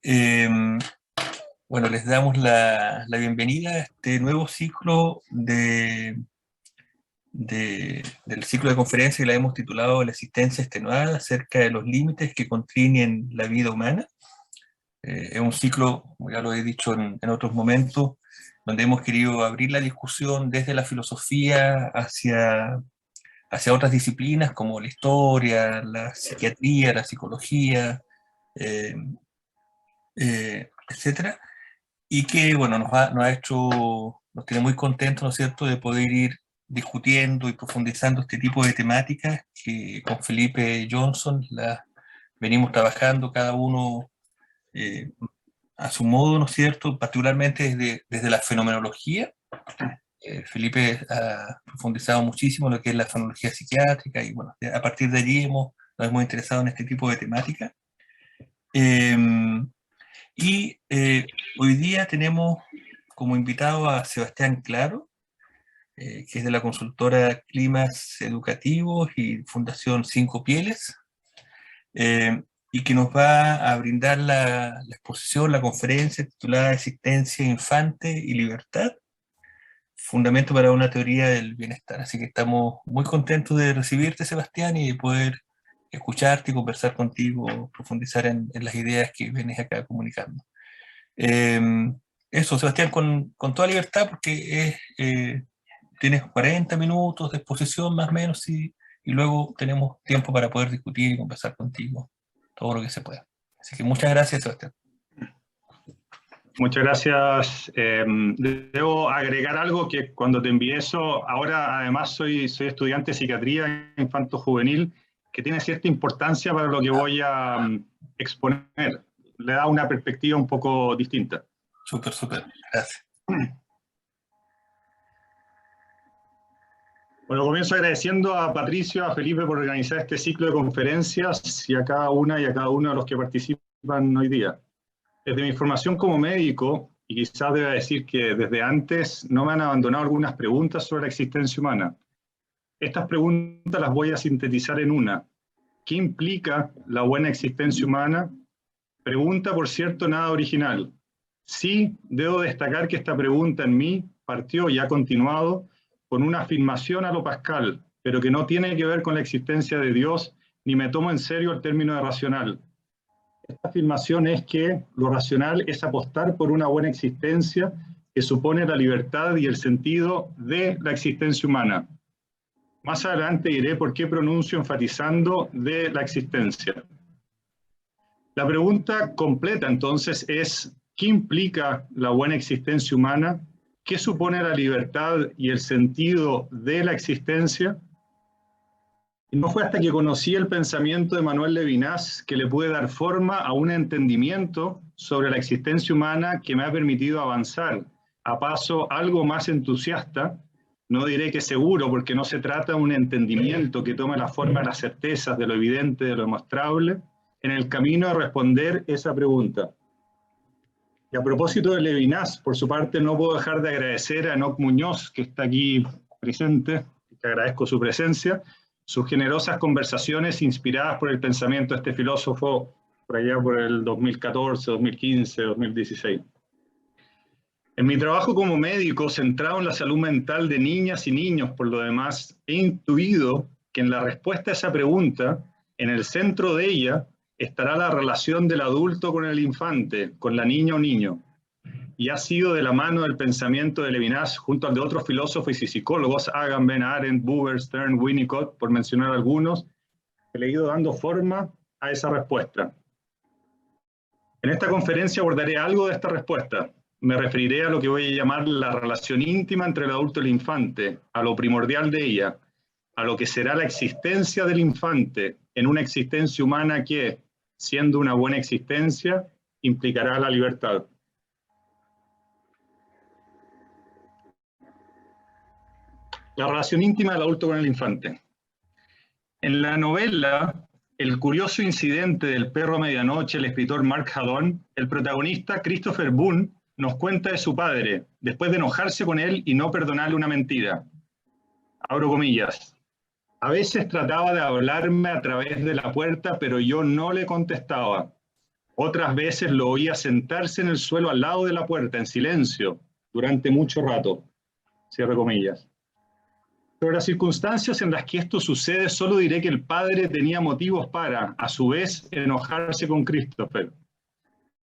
Eh, bueno, les damos la bienvenida a este nuevo ciclo del ciclo de conferencias que la hemos titulado La existencia extenuada acerca de los límites que constriñen la vida humana. Es un ciclo, como ya lo he dicho en otros momentos, donde hemos querido abrir la discusión desde la filosofía hacia otras disciplinas como la historia, la psiquiatría, la psicología, eh, etcétera, y que, bueno, nos tiene muy contentos, ¿no es cierto?, de poder ir discutiendo y profundizando este tipo de temáticas que con Felipe Johnson las venimos trabajando cada uno eh, a su modo, ¿no es cierto?, particularmente desde la fenomenología. Felipe ha profundizado muchísimo en lo que es la fenomenología psiquiátrica y, bueno, a partir de allí nos hemos interesado en este tipo de temática. Eh, Hoy día tenemos como invitado a Sebastián Claro, que es de la consultora Climas Educativos y Fundación Cinco Pieles, y que nos va a brindar la exposición, la conferencia titulada Existencia, Infante y Libertad, fundamento para una teoría del bienestar. Así que estamos muy contentos de recibirte, Sebastián, y de poder escucharte y conversar contigo, profundizar en las ideas que vienes acá comunicando. Eh, Eso, Sebastián, con toda libertad, porque tienes 40 minutos de exposición más o menos y luego tenemos tiempo para poder discutir y conversar contigo todo lo que se pueda. Así que muchas gracias, Sebastián. Muchas gracias. Debo agregar algo que cuando te envié eso, ahora además soy estudiante de psiquiatría infanto-juvenil, que tiene cierta importancia para lo que voy a exponer. Le da una perspectiva un poco distinta. Súper, gracias. Bueno, comienzo agradeciendo a Patricio, a Felipe por organizar este ciclo de conferencias y a cada una y a cada uno de los que participan hoy día. Desde mi formación como médico, y quizás deba decir que desde antes no me han abandonado algunas preguntas sobre la existencia humana. Estas preguntas las voy a sintetizar en una. ¿Qué implica la buena existencia humana? Pregunta, por cierto, nada original. Sí, debo destacar que esta pregunta en mí partió y ha continuado con una afirmación a lo Pascal, pero que no tiene que ver con la existencia de Dios, ni me tomo en serio el término de racional. Esta afirmación es que lo racional es apostar por una buena existencia que supone la libertad y el sentido de la existencia humana. Más adelante diré por qué pronuncio enfatizando de la existencia. La pregunta completa entonces es, ¿qué implica la buena existencia humana? ¿Qué supone la libertad y el sentido de la existencia? Y no fue hasta que conocí el pensamiento de Manuel Levinas que le pude dar forma a un entendimiento sobre la existencia humana que me ha permitido avanzar a paso algo más entusiasta, no diré que seguro, porque no se trata de un entendimiento que tome la forma de las certezas, de lo evidente, de lo demostrable, en el camino de responder esa pregunta. Y a propósito de Levinas, por su parte, no puedo dejar de agradecer a Enoc Muñoz, que está aquí presente, que agradezco su presencia, sus generosas conversaciones inspiradas por el pensamiento de este filósofo por allá por el 2014, 2015, 2016. En mi trabajo como médico centrado en la salud mental de niñas y niños, por lo demás, he intuido que en la respuesta a esa pregunta, en el centro de ella, estará la relación del adulto con el infante, con la niña o niño. Y ha sido de la mano del pensamiento de Levinas, junto al de otros filósofos y psicólogos, Agamben, Arendt, Buber, Stern, Winnicott, por mencionar algunos, que le he ido dando forma a esa respuesta. En esta conferencia abordaré algo de esta respuesta. Me referiré a lo que voy a llamar la relación íntima entre el adulto y el infante, a lo primordial de ella, a lo que será la existencia del infante en una existencia humana que, siendo una buena existencia, implicará la libertad. La relación íntima del adulto con el infante. En la novela El curioso incidente del perro a medianoche, el escritor Mark Haddon, el protagonista Christopher Boone nos cuenta de su padre, después de enojarse con él y no perdonarle una mentira. Abro comillas. A veces trataba de hablarme a través de la puerta, pero yo no le contestaba. Otras veces lo oía sentarse en el suelo al lado de la puerta, en silencio, durante mucho rato. Cierre comillas. Pero las circunstancias en las que esto sucede, solo diré que el padre tenía motivos para, a su vez, enojarse con Christopher,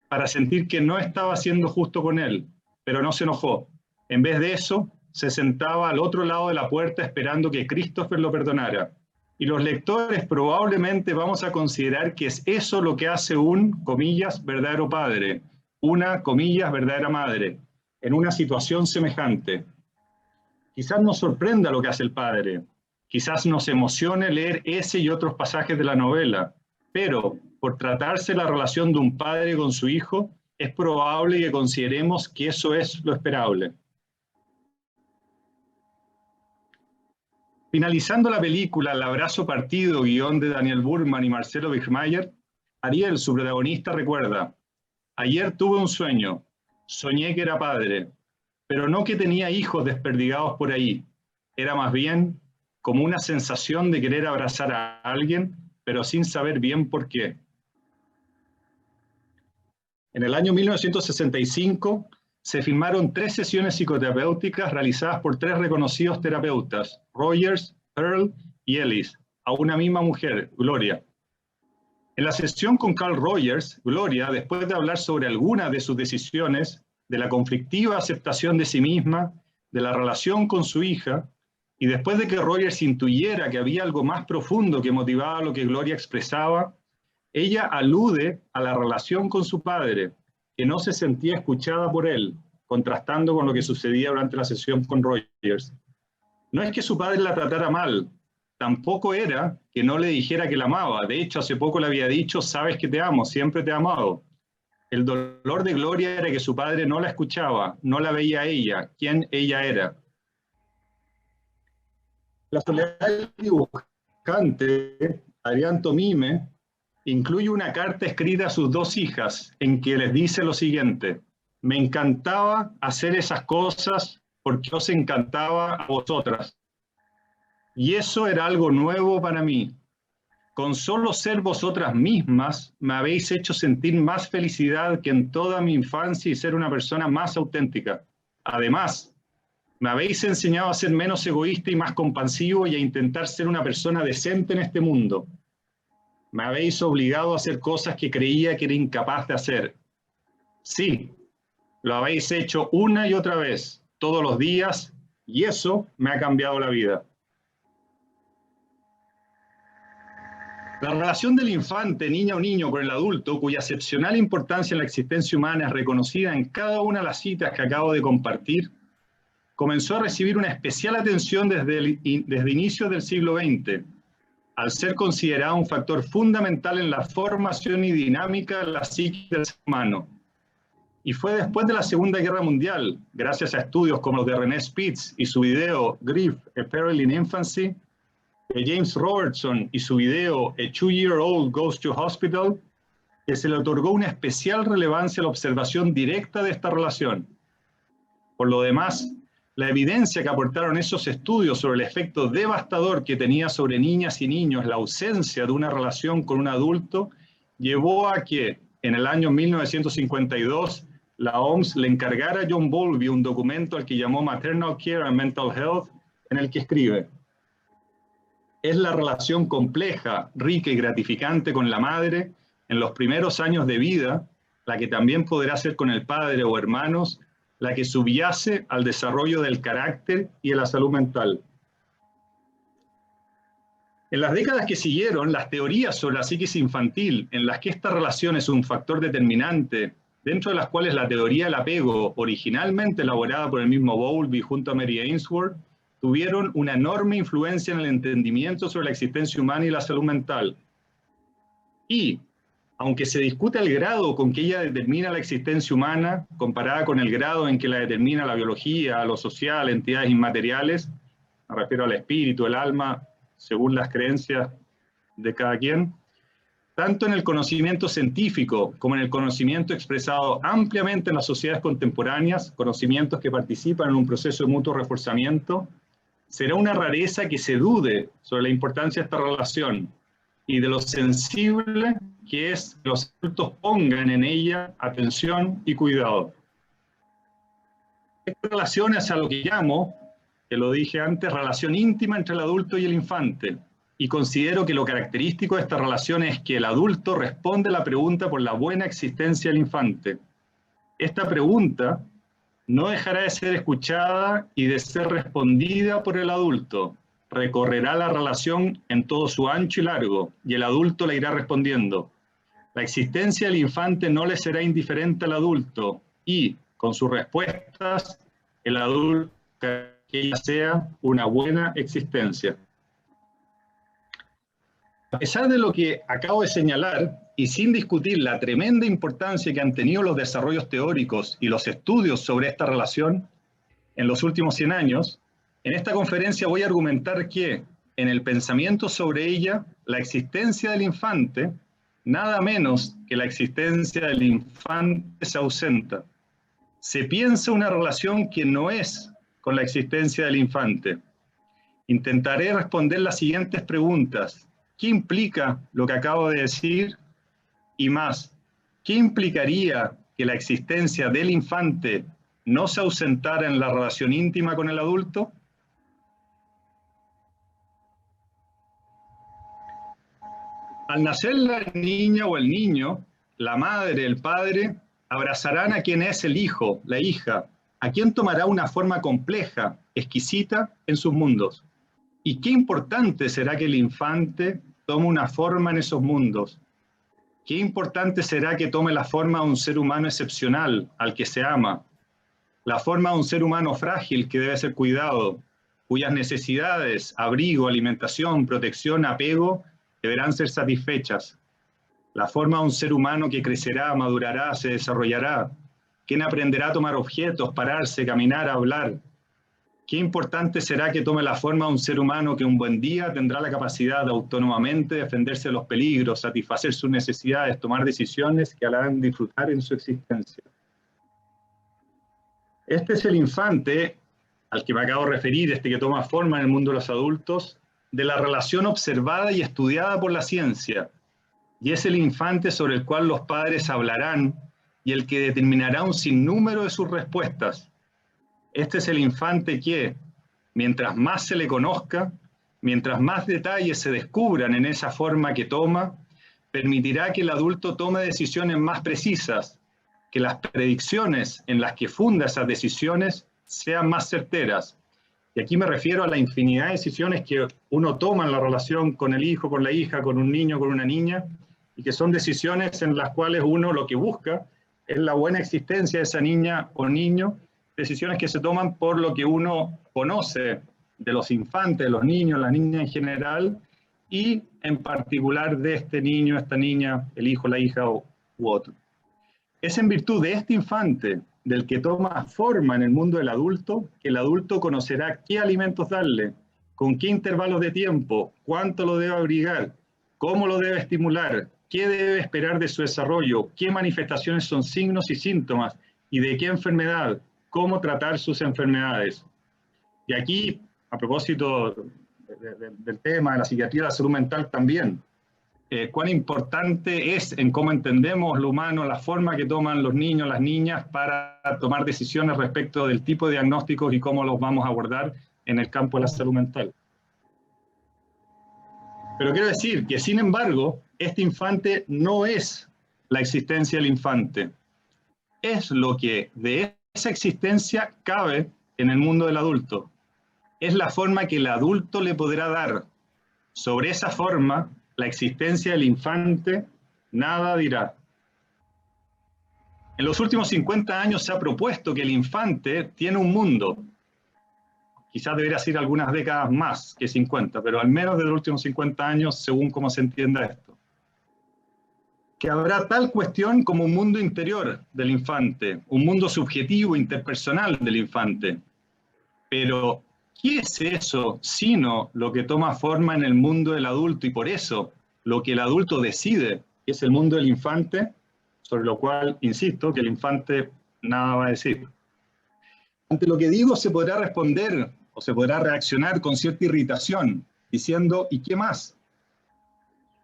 para sentir que no estaba siendo justo con él, pero no se enojó. En vez de eso, se sentaba al otro lado de la puerta esperando que Christopher lo perdonara. Y los lectores probablemente vamos a considerar que es eso lo que hace un, comillas, verdadero padre, una, comillas, verdadera madre, en una situación semejante. Quizás nos sorprenda lo que hace el padre, quizás nos emocione leer ese y otros pasajes de la novela, pero por tratarse la relación de un padre con su hijo, es probable que consideremos que eso es lo esperable. Finalizando la película El abrazo partido, guión de Daniel Burman y Marcelo Bichmeier, Ariel, su protagonista, recuerda: ayer tuve un sueño, soñé que era padre, pero no que tenía hijos desperdigados por ahí. Era más bien como una sensación de querer abrazar a alguien, pero sin saber bien por qué. En el año 1965 se filmaron 3 sesiones psicoterapéuticas realizadas por 3 reconocidos terapeutas, Rogers, Pearl y Ellis, a una misma mujer, Gloria. En la sesión con Carl Rogers, Gloria, después de hablar sobre algunas de sus decisiones, de la conflictiva aceptación de sí misma, de la relación con su hija, y después de que Rogers intuyera que había algo más profundo que motivaba lo que Gloria expresaba, ella alude a la relación con su padre, que no se sentía escuchada por él, contrastando con lo que sucedía durante la sesión con Rogers. No es que su padre la tratara mal, tampoco era que no le dijera que la amaba. De hecho, hace poco le había dicho: sabes que te amo, siempre te he amado. El dolor de Gloria era que su padre no la escuchaba, no la veía a ella, quién ella era. La soledad del dibujante, Adrián Tomime, incluye una carta escrita a sus 2 hijas en que les dice lo siguiente: me encantaba hacer esas cosas porque os encantaba a vosotras. Y eso era algo nuevo para mí. Con solo ser vosotras mismas, me habéis hecho sentir más felicidad que en toda mi infancia y ser una persona más auténtica. Además, me habéis enseñado a ser menos egoísta y más compasivo y a intentar ser una persona decente en este mundo. Me habéis obligado a hacer cosas que creía que era incapaz de hacer. Sí, lo habéis hecho una y otra vez, todos los días, y eso me ha cambiado la vida. La relación del infante, niña o niño con el adulto, cuya excepcional importancia en la existencia humana es reconocida en cada una de las citas que acabo de compartir, comenzó a recibir una especial atención desde inicios del siglo XX, al ser considerado un factor fundamental en la formación y dinámica de la psique del ser humano. Y fue después de la Segunda Guerra Mundial, gracias a estudios como los de René Spitz y su video Grief, A Peril in Infancy, de James Robertson y su video A 2-Year-Old Goes to Hospital, que se le otorgó una especial relevancia a la observación directa de esta relación. Por lo demás, la evidencia que aportaron esos estudios sobre el efecto devastador que tenía sobre niñas y niños la ausencia de una relación con un adulto llevó a que, en el año 1952, la OMS le encargara a John Bowlby un documento al que llamó Maternal Care and Mental Health, en el que escribe: es la relación compleja, rica y gratificante con la madre en los primeros años de vida, la que también podrá ser con el padre o hermanos, la que subyace al desarrollo del carácter y de la salud mental. En las décadas que siguieron, las teorías sobre la psiquis infantil, en las que esta relación es un factor determinante, dentro de las cuales la teoría del apego, originalmente elaborada por el mismo Bowlby junto a Mary Ainsworth, tuvieron una enorme influencia en el entendimiento sobre la existencia humana y la salud mental. Y, aunque se discute el grado con que ella determina la existencia humana, comparada con el grado en que la determina la biología, lo social, entidades inmateriales, me refiero al espíritu, el alma, según las creencias de cada quien, tanto en el conocimiento científico como en el conocimiento expresado ampliamente en las sociedades contemporáneas, conocimientos que participan en un proceso de mutuo reforzamiento, será una rareza que se dude sobre la importancia de esta relación, y de lo sensible que es que los adultos pongan en ella atención y cuidado. Esta relación es a lo que llamo, que lo dije antes, relación íntima entre el adulto y el infante. Y considero que lo característico de esta relación es que el adulto responde a la pregunta por la buena existencia del infante. Esta pregunta no dejará de ser escuchada y de ser respondida por el adulto. Recorrerá la relación en todo su ancho y largo, y el adulto la irá respondiendo. La existencia del infante no le será indiferente al adulto, y, con sus respuestas, el adulto que ella sea una buena existencia. A pesar de lo que acabo de señalar, y sin discutir la tremenda importancia que han tenido los desarrollos teóricos y los estudios sobre esta relación en los últimos 100 años, en esta conferencia voy a argumentar que, en el pensamiento sobre ella, la existencia del infante, nada menos que la existencia del infante se ausenta. Se piensa una relación que no es con la existencia del infante. Intentaré responder las siguientes preguntas. ¿Qué implica lo que acabo de decir? Y más, ¿qué implicaría que la existencia del infante no se ausentara en la relación íntima con el adulto? Al nacer la niña o el niño, la madre, el padre, abrazarán a quien es el hijo, la hija, a quien tomará una forma compleja, exquisita en sus mundos. Y qué importante será que el infante tome una forma en esos mundos. Qué importante será que tome la forma de un ser humano excepcional, al que se ama, la forma de un ser humano frágil que debe ser cuidado, cuyas necesidades, abrigo, alimentación, protección, apego, deberán ser satisfechas. La forma de un ser humano que crecerá, madurará, se desarrollará, quien aprenderá a tomar objetos, pararse, caminar, hablar. Qué importante será que tome la forma de un ser humano que un buen día tendrá la capacidad de autónomamente defenderse de los peligros, satisfacer sus necesidades, tomar decisiones que harán disfrutar en su existencia. Este es el infante al que me acabo de referir, este que toma forma en el mundo de los adultos, de la relación observada y estudiada por la ciencia. Y es el infante sobre el cual los padres hablarán y el que determinará un sinnúmero de sus respuestas. Este es el infante que, mientras más se le conozca, mientras más detalles se descubran en esa forma que toma, permitirá que el adulto tome decisiones más precisas, que las predicciones en las que funda esas decisiones sean más certeras. Y aquí me refiero a la infinidad de decisiones que uno toma en la relación con el hijo, con la hija, con un niño, con una niña, y que son decisiones en las cuales uno lo que busca es la buena existencia de esa niña o niño, decisiones que se toman por lo que uno conoce de los infantes, de los niños, las niñas en general, y en particular de este niño, esta niña, el hijo, la hija u otro. Es en virtud de este infante, del que toma forma en el mundo del adulto, que el adulto conocerá qué alimentos darle, con qué intervalos de tiempo, cuánto lo debe abrigar, cómo lo debe estimular, qué debe esperar de su desarrollo, qué manifestaciones son signos y síntomas, y de qué enfermedad, cómo tratar sus enfermedades. Y aquí, a propósito del tema de la psiquiatría de la salud mental también, cuán importante es en cómo entendemos lo humano, la forma que toman los niños, las niñas para tomar decisiones respecto del tipo de diagnósticos y cómo los vamos a abordar en el campo de la salud mental. Pero quiero decir que, sin embargo, este infante no es la existencia del infante. Es lo que de esa existencia cabe en el mundo del adulto. Es la forma que el adulto le podrá dar. Sobre esa forma, la existencia del infante nada dirá. En los últimos 50 años se ha propuesto que el infante tiene un mundo. Quizás debería ser algunas décadas más que 50, pero al menos de los últimos 50 años, según cómo se entienda esto. Que habrá tal cuestión como un mundo interior del infante, un mundo subjetivo, interpersonal del infante. Pero, ¿qué es eso sino lo que toma forma en el mundo del adulto? Y por eso, lo que el adulto decide, que es el mundo del infante, sobre lo cual, insisto, que el infante nada va a decir. Ante lo que digo se podrá responder o se podrá reaccionar con cierta irritación, diciendo, ¿y qué más?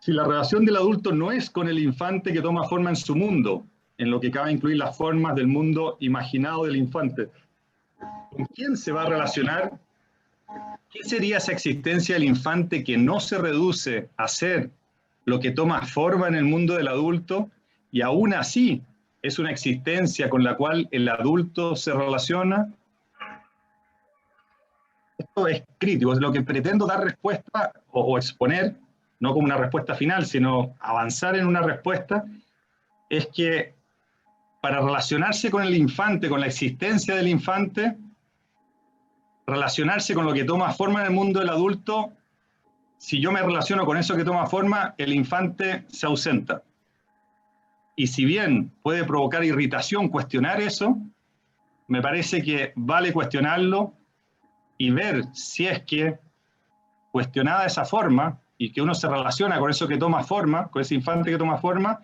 Si la relación del adulto no es con el infante que toma forma en su mundo, en lo que cabe incluir las formas del mundo imaginado del infante, ¿con quién se va a relacionar? ¿Qué sería esa existencia del infante que no se reduce a ser lo que toma forma en el mundo del adulto y aún así es una existencia con la cual el adulto se relaciona? Esto es crítico, es lo que pretendo dar respuesta o exponer, no como una respuesta final, sino avanzar en una respuesta, es que para relacionarse con el infante, con la existencia del infante, relacionarse con lo que toma forma en el mundo del adulto, si yo me relaciono con eso que toma forma, el infante se ausenta. Y si bien puede provocar irritación cuestionar eso, me parece que vale cuestionarlo y ver si es que, cuestionada esa forma, y que uno se relaciona con eso que toma forma, con ese infante que toma forma,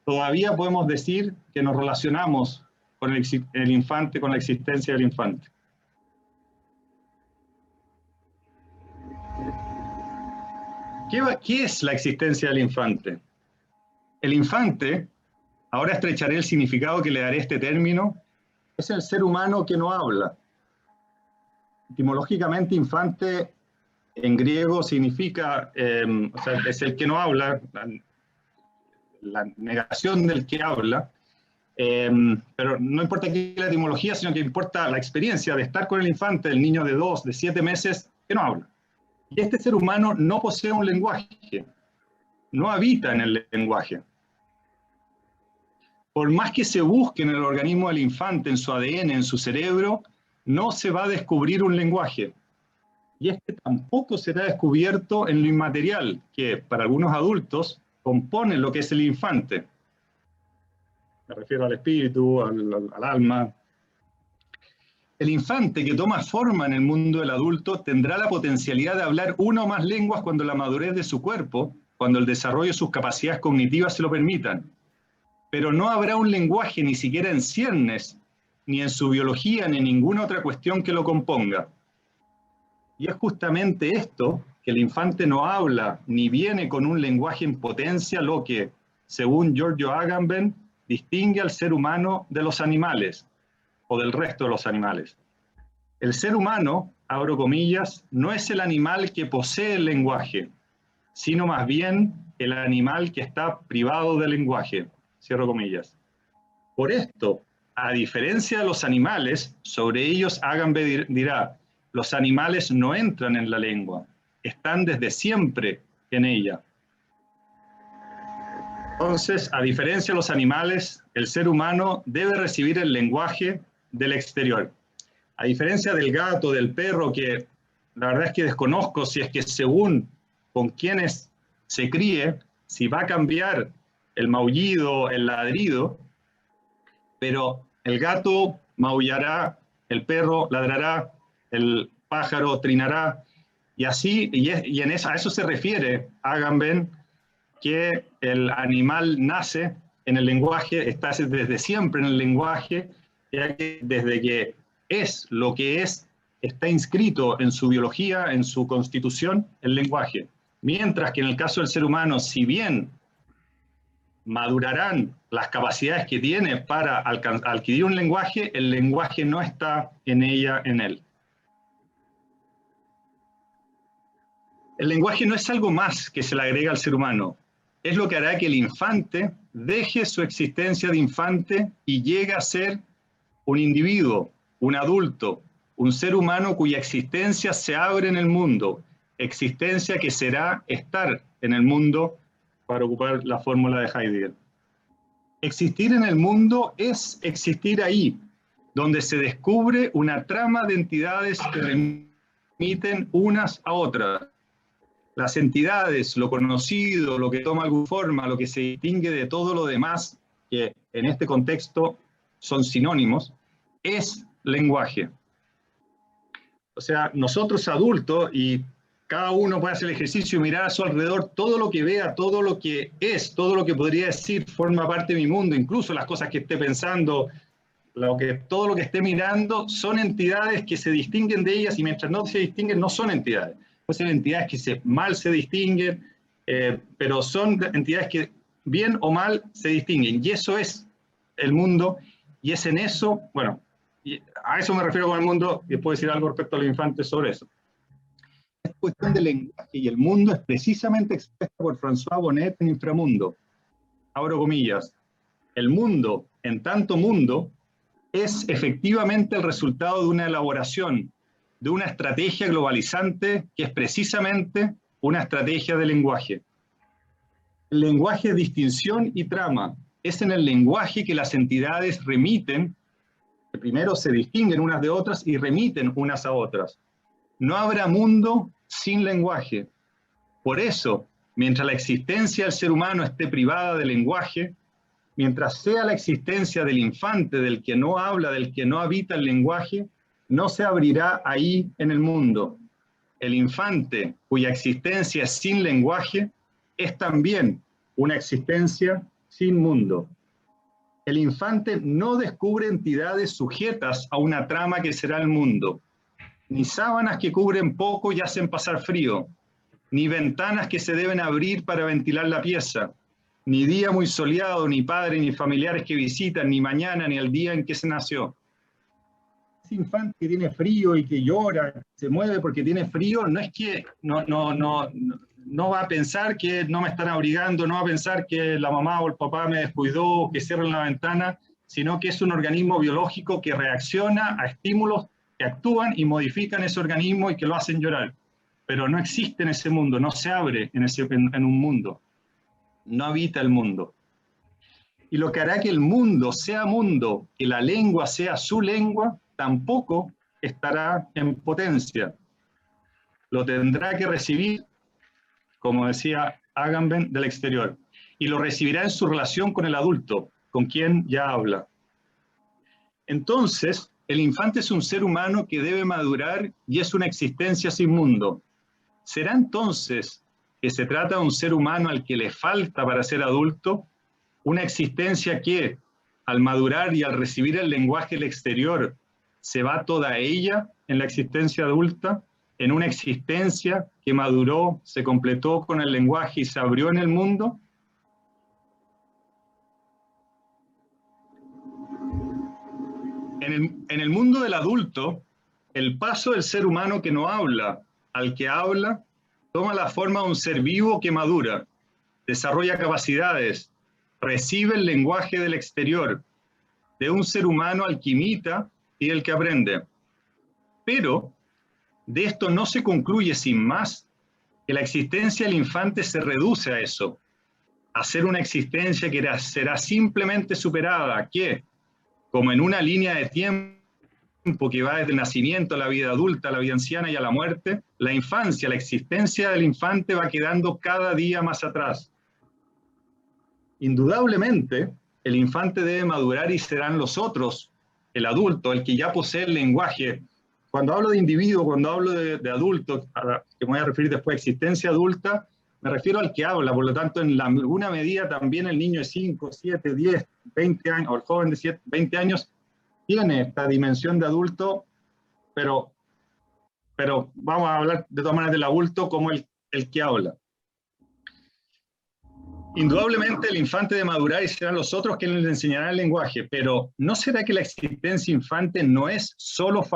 todavía podemos decir que nos relacionamos con el infante, con la existencia del infante. ¿Qué es la existencia del infante? El infante, ahora estrecharé el significado que le daré a este término, es el ser humano que no habla. Etimológicamente, infante en griego significa, o sea, es el que no habla, la negación del que habla, pero no importa aquí la etimología, sino que importa la experiencia de estar con el infante, el niño de 2, de 7 meses, que no habla. Y este ser humano no posee un lenguaje, no habita en el lenguaje. Por más que se busque en el organismo del infante, en su ADN, en su cerebro, no se va a descubrir un lenguaje. Y este tampoco será descubierto en lo inmaterial, que para algunos adultos compone lo que es el infante. Me refiero al espíritu, al alma. El infante que toma forma en el mundo del adulto tendrá la potencialidad de hablar una o más lenguas cuando la madurez de su cuerpo, cuando el desarrollo de sus capacidades cognitivas se lo permitan. Pero no habrá un lenguaje ni siquiera en ciernes, ni en su biología, ni en ninguna otra cuestión que lo componga. Y es justamente esto, que el infante no habla ni viene con un lenguaje en potencia, lo que, según Giorgio Agamben, distingue al ser humano de los animales, o del resto de los animales. El ser humano, abro comillas, no es el animal que posee el lenguaje, sino más bien el animal que está privado del lenguaje, cierro comillas. Por esto, a diferencia de los animales, sobre ellos Agamben dirá, los animales no entran en la lengua, están desde siempre en ella. Entonces, a diferencia de los animales, el ser humano debe recibir el lenguaje del exterior. A diferencia del gato, del perro, que la verdad es que desconozco si es que según con quienes se críe, si va a cambiar el maullido, el ladrido, pero el gato maullará, el perro ladrará, el pájaro trinará, y así, a eso se refiere Agamben, que el animal nace en el lenguaje, está desde siempre en el lenguaje, ya que desde que es lo que es, está inscrito en su biología, en su constitución, el lenguaje. Mientras que en el caso del ser humano, si bien madurarán las capacidades que tiene para adquirir un lenguaje, el lenguaje no está en ella, en él. El lenguaje no es algo más que se le agrega al ser humano. Es lo que hará que el infante deje su existencia de infante y llegue a ser un individuo, un adulto, un ser humano cuya existencia se abre en el mundo, existencia que será estar en el mundo, para ocupar la fórmula de Heidegger. Existir en el mundo es existir ahí, donde se descubre una trama de entidades que remiten unas a otras. Las entidades, lo conocido, lo que toma alguna forma, lo que se distingue de todo lo demás, que en este contexto son sinónimos, es lenguaje. O sea, nosotros adultos, y cada uno puede hacer el ejercicio y mirar a su alrededor, todo lo que vea, todo lo que es, todo lo que podría decir forma parte de mi mundo, incluso las cosas que esté pensando, todo lo que esté mirando, son entidades que se distinguen de ellas, y mientras no se distinguen, no son entidades. Pueden ser entidades que mal se distinguen, pero son entidades que bien o mal se distinguen, y eso es el mundo, y es en eso, bueno, y a eso me refiero con el mundo, y puedo decir algo respecto a los infantes sobre eso. Esta cuestión del lenguaje y el mundo es precisamente expuesta por François Bonnet en Inframundo. Abro comillas, el mundo, en tanto mundo, es efectivamente el resultado de una elaboración, de una estrategia globalizante que es precisamente una estrategia de lenguaje. El lenguaje es distinción y trama. Es en el lenguaje que las entidades remiten, que primero se distinguen unas de otras y remiten unas a otras. No habrá mundo sin lenguaje. Por eso, mientras la existencia del ser humano esté privada de lenguaje, mientras sea la existencia del infante, del que no habla, del que no habita el lenguaje, no se abrirá ahí en el mundo. El infante, cuya existencia es sin lenguaje, es también una existencia sin mundo. El infante no descubre entidades sujetas a una trama que será el mundo, ni sábanas que cubren poco y hacen pasar frío, ni ventanas que se deben abrir para ventilar la pieza, ni día muy soleado, ni padre, ni familiares que visitan, ni mañana, ni el día en que se nació. Ese infante que tiene frío y que llora, se mueve porque tiene frío, no es que no va a pensar que no me están abrigando, no va a pensar que la mamá o el papá me descuidó, que cierren la ventana, sino que es un organismo biológico que reacciona a estímulos que actúan y modifican ese organismo y que lo hacen llorar. Pero no existe en ese mundo, no se abre en un mundo, no habita el mundo. Y lo que hará que el mundo, que la lengua sea su lengua, tampoco estará en potencia. Lo tendrá que recibir, como decía Agamben, del exterior. Y lo recibirá en su relación con el adulto, con quien ya habla. Entonces, el infante es un ser humano que debe madurar y es una existencia sin mundo. ¿Será entonces que se trata de un ser humano al que le falta para ser adulto? Una existencia que, al madurar y al recibir el lenguaje del exterior, se va toda ella en la existencia adulta, en una existencia que maduró, se completó con el lenguaje y se abrió en el mundo. En el mundo del adulto, el paso del ser humano que no habla al que habla toma la forma de un ser vivo que madura, desarrolla capacidades, recibe el lenguaje del exterior, de un ser humano al que imita y el que aprende. Pero de esto no se concluye sin más que la existencia del infante se reduce a eso, a ser una existencia que será simplemente superada, que, como en una línea de tiempo que va desde el nacimiento a la vida adulta, a la vida anciana y a la muerte, la infancia, la existencia del infante va quedando cada día más atrás. Indudablemente, el infante debe madurar y serán los otros, el adulto, el que ya posee el lenguaje. Cuando hablo de individuo, cuando hablo de adulto, que me voy a referir después a existencia adulta, me refiero al que habla, por lo tanto, en alguna medida también el niño de 5, 7, 10, 20 años, o el joven de 20 años, tiene esta dimensión de adulto, pero vamos a hablar de todas maneras del adulto como el que habla. Indudablemente el infante de madurar y serán los otros quienes le enseñarán el lenguaje, pero ¿no será que la existencia infante no es solo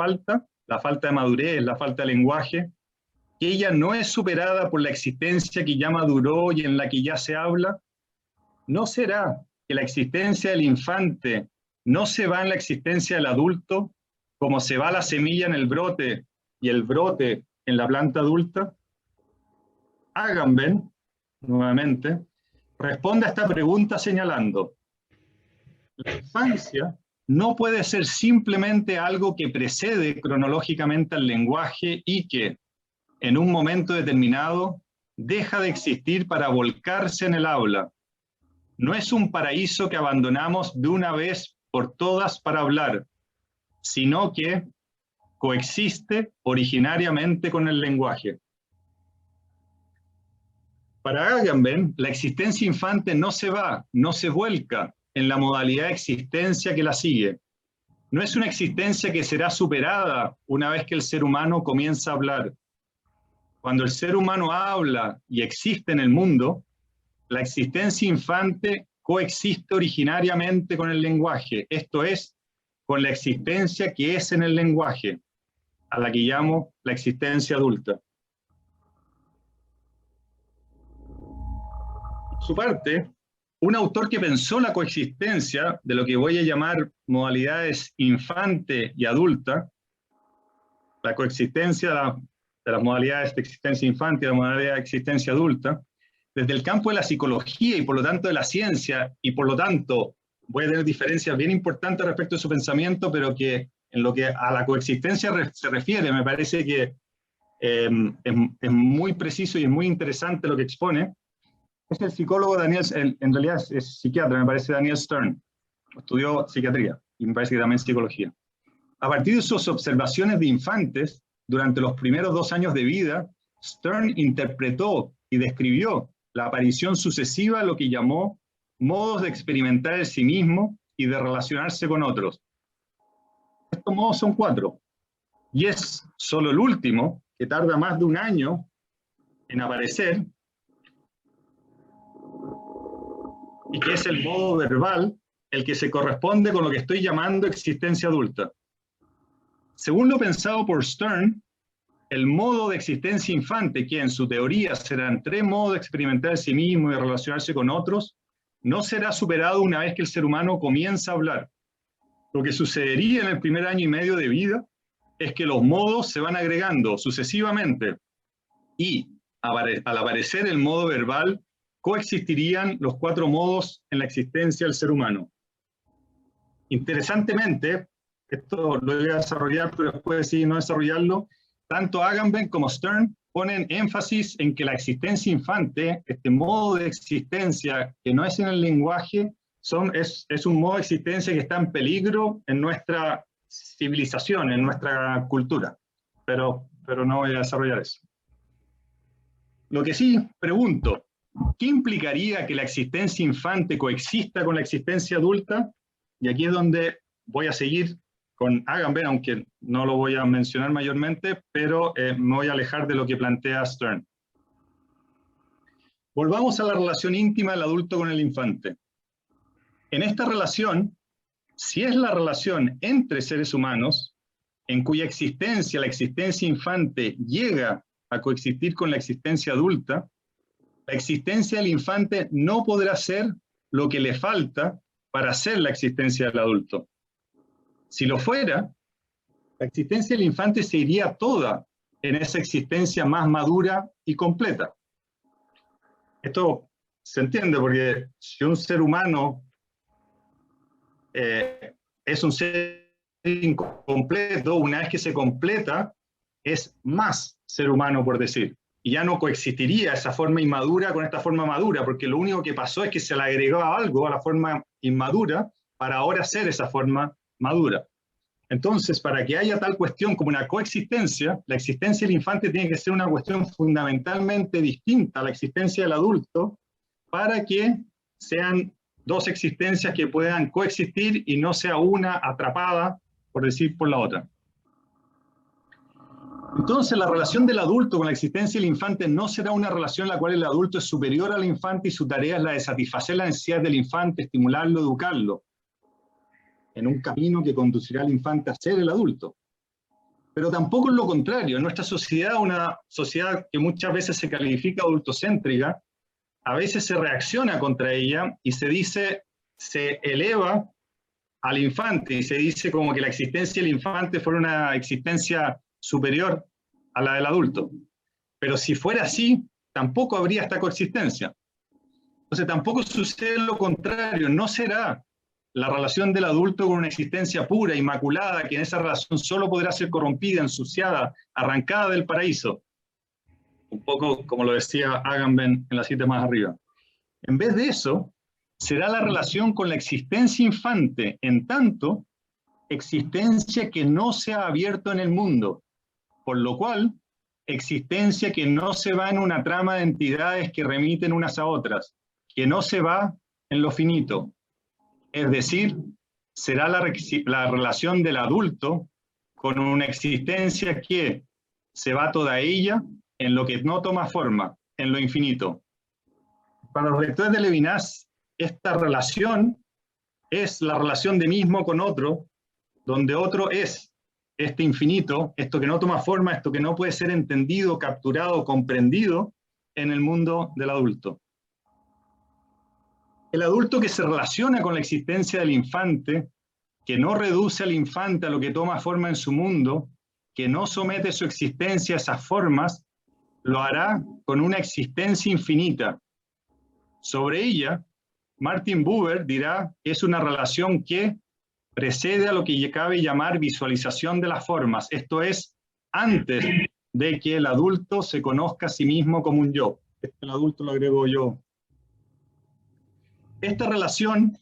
la falta de madurez, la falta de lenguaje, que ella no es superada por la existencia que ya maduró y en la que ya se habla? ¿No será que la existencia del infante no se va en la existencia del adulto, como se va la semilla en el brote y el brote en la planta adulta? Agamben, nuevamente, responde a esta pregunta señalando: la infancia no puede ser simplemente algo que precede cronológicamente al lenguaje y que, en un momento determinado, deja de existir para volcarse en el habla. No es un paraíso que abandonamos de una vez por todas para hablar, sino que coexiste originariamente con el lenguaje. Para Agamben, la existencia infante no se va, no se vuelca en la modalidad de existencia que la sigue. No es una existencia que será superada una vez que el ser humano comienza a hablar. Cuando el ser humano habla y existe en el mundo, la existencia infante coexiste originariamente con el lenguaje, esto es, con la existencia que es en el lenguaje, a la que llamo la existencia adulta. Por su parte, un autor que pensó la coexistencia de lo que voy a llamar modalidades infante y adulta, la coexistencia de las modalidades de existencia infante y la modalidad de existencia adulta, desde el campo de la psicología y por lo tanto de la ciencia, y por lo tanto voy a tener diferencias bien importantes respecto de su pensamiento, pero que en lo que a la coexistencia se refiere, me parece que es muy preciso y es muy interesante lo que expone. Es el psicólogo Daniel, en realidad es psiquiatra, me parece, Daniel Stern. Estudió psiquiatría y me parece que también psicología. A partir de sus observaciones de infantes, durante los primeros 2 años de vida, Stern interpretó y describió la aparición sucesiva de lo que llamó modos de experimentar el sí mismo y de relacionarse con otros. Estos modos son 4, y es solo el último, que tarda más de 1 año en aparecer, y que es el modo verbal, el que se corresponde con lo que estoy llamando existencia adulta. Según lo pensado por Stern, el modo de existencia infante, que en su teoría serán 3 modos de experimentar el sí mismo y de relacionarse con otros, no será superado una vez que el ser humano comienza a hablar. Lo que sucedería en el primer año y medio de vida es que los modos se van agregando sucesivamente y al aparecer el modo verbal, coexistirían los 4 modos en la existencia del ser humano. Interesantemente, esto lo voy a desarrollar, pero después decidí no desarrollarlo, tanto Agamben como Stern ponen énfasis en que la existencia infante, este modo de existencia que no es en el lenguaje, es un modo de existencia que está en peligro en nuestra civilización, en nuestra cultura. Pero no voy a desarrollar eso. Lo que sí pregunto, ¿qué implicaría que la existencia infante coexista con la existencia adulta? Y aquí es donde voy a seguir con Agamben, aunque no lo voy a mencionar mayormente, pero me voy a alejar de lo que plantea Stern. Volvamos a la relación íntima del adulto con el infante. En esta relación, si es la relación entre seres humanos, en cuya existencia la existencia infante llega a coexistir con la existencia adulta, la existencia del infante no podrá ser lo que le falta para ser la existencia del adulto. Si lo fuera, la existencia del infante se iría toda en esa existencia más madura y completa. Esto se entiende porque si un ser humano es un ser incompleto, una vez que se completa, es más ser humano, por decir. Y ya no coexistiría esa forma inmadura con esta forma madura, porque lo único que pasó es que se le agregó algo a la forma inmadura para ahora ser esa forma madura. Entonces, para que haya tal cuestión como una coexistencia, la existencia del infante tiene que ser una cuestión fundamentalmente distinta a la existencia del adulto para que sean 2 existencias que puedan coexistir y no sea una atrapada, por decir, por la otra. Entonces, la relación del adulto con la existencia del infante no será una relación en la cual el adulto es superior al infante y su tarea es la de satisfacer las necesidades del infante, estimularlo, educarlo, en un camino que conducirá al infante a ser el adulto. Pero tampoco es lo contrario. En nuestra sociedad, una sociedad que muchas veces se califica adultocéntrica, a veces se reacciona contra ella y se eleva al infante y se dice como que la existencia del infante fuera una existencia superior a la del adulto. Pero si fuera así, tampoco habría esta coexistencia. Entonces tampoco sucede lo contrario, no será la relación del adulto con una existencia pura, inmaculada, que en esa relación solo podrá ser corrompida, ensuciada, arrancada del paraíso. Un poco como lo decía Agamben en la cita más arriba. En vez de eso, será la relación con la existencia infante, en tanto, existencia que no se ha abierto en el mundo, por lo cual, existencia que no se va en una trama de entidades que remiten unas a otras, que no se va en lo finito. Es decir, será la relación del adulto con una existencia que se va toda ella en lo que no toma forma, en lo infinito. Para los lectores de Levinas, esta relación es la relación de mismo con otro, donde otro es este infinito, esto que no toma forma, esto que no puede ser entendido, capturado, comprendido en el mundo del adulto. El adulto que se relaciona con la existencia del infante, que no reduce al infante a lo que toma forma en su mundo, que no somete su existencia a esas formas, lo hará con una existencia infinita. Sobre ella, Martin Buber dirá que es una relación que precede a lo que cabe llamar visualización de las formas, esto es, antes de que el adulto se conozca a sí mismo como un yo. El adulto lo agrego yo. Esta relación,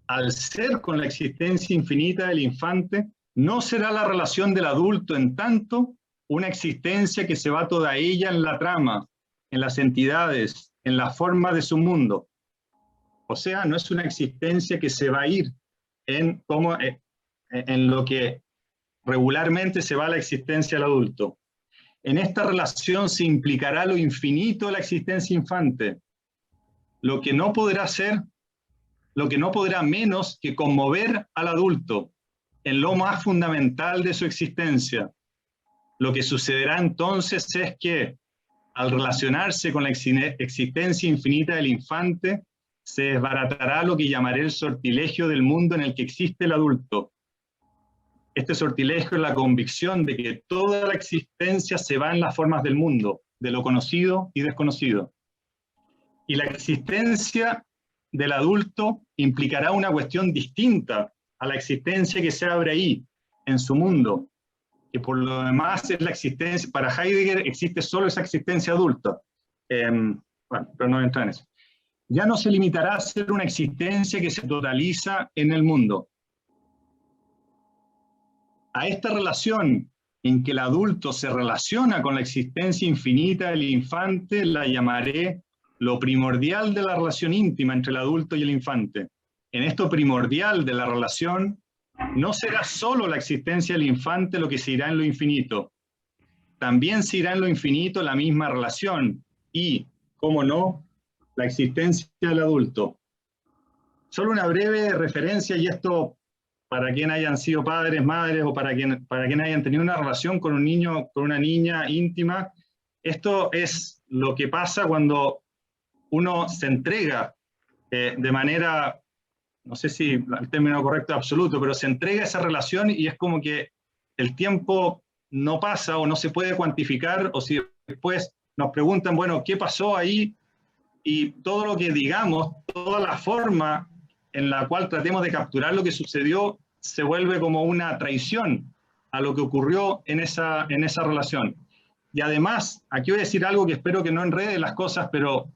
al ser con la existencia infinita del infante, no será la relación del adulto en tanto una existencia que se va toda ella en la trama, en las entidades, en la forma de su mundo. O sea, no es una existencia que se va a ir en lo que regularmente se va a la existencia del adulto. En esta relación se implicará lo infinito de la existencia infante, lo que no podrá ser, lo que no podrá menos que conmover al adulto en lo más fundamental de su existencia. Lo que sucederá entonces es que, al relacionarse con la existencia infinita del infante, se desbaratará lo que llamaré el sortilegio del mundo en el que existe el adulto. Este sortilegio es la convicción de que toda la existencia se va en las formas del mundo, de lo conocido y desconocido. Y la existencia del adulto implicará una cuestión distinta a la existencia que se abre ahí, en su mundo, que por lo demás es la existencia, para Heidegger existe solo esa existencia adulta. Bueno, pero no entra en eso. Ya no se limitará a ser una existencia que se totaliza en el mundo. A esta relación en que el adulto se relaciona con la existencia infinita del infante la llamaré lo primordial de la relación íntima entre el adulto y el infante. En esto primordial de la relación no será solo la existencia del infante lo que se irá en lo infinito. También se irá en lo infinito la misma relación y, cómo no, la existencia del adulto. Solo una breve referencia, y esto para quienes hayan sido padres, madres, o para quienes hayan tenido una relación con un niño, con una niña íntima. Esto es lo que pasa cuando uno se entrega de manera, no sé si el término correcto es absoluto, pero se entrega a esa relación y es como que el tiempo no pasa o no se puede cuantificar, o si después nos preguntan, bueno, ¿qué pasó ahí? Y todo lo que digamos, toda la forma en la cual tratemos de capturar lo que sucedió, se vuelve como una traición a lo que ocurrió en esa relación. Y además, aquí voy a decir algo que espero que no enrede las cosas, pero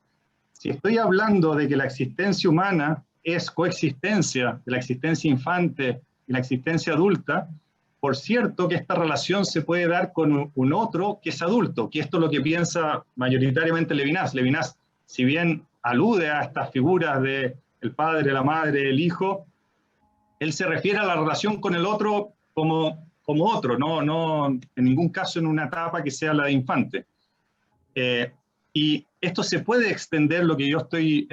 si estoy hablando de que la existencia humana es coexistencia de la existencia infante y la existencia adulta, por cierto que esta relación se puede dar con un otro que es adulto, que esto es lo que piensa mayoritariamente Levinas. Levinas, si bien alude a estas figuras de el padre, la madre, el hijo, él se refiere a la relación con el otro como otro, no en ningún caso en una etapa que sea la de infante. Y esto se puede extender, lo que yo estoy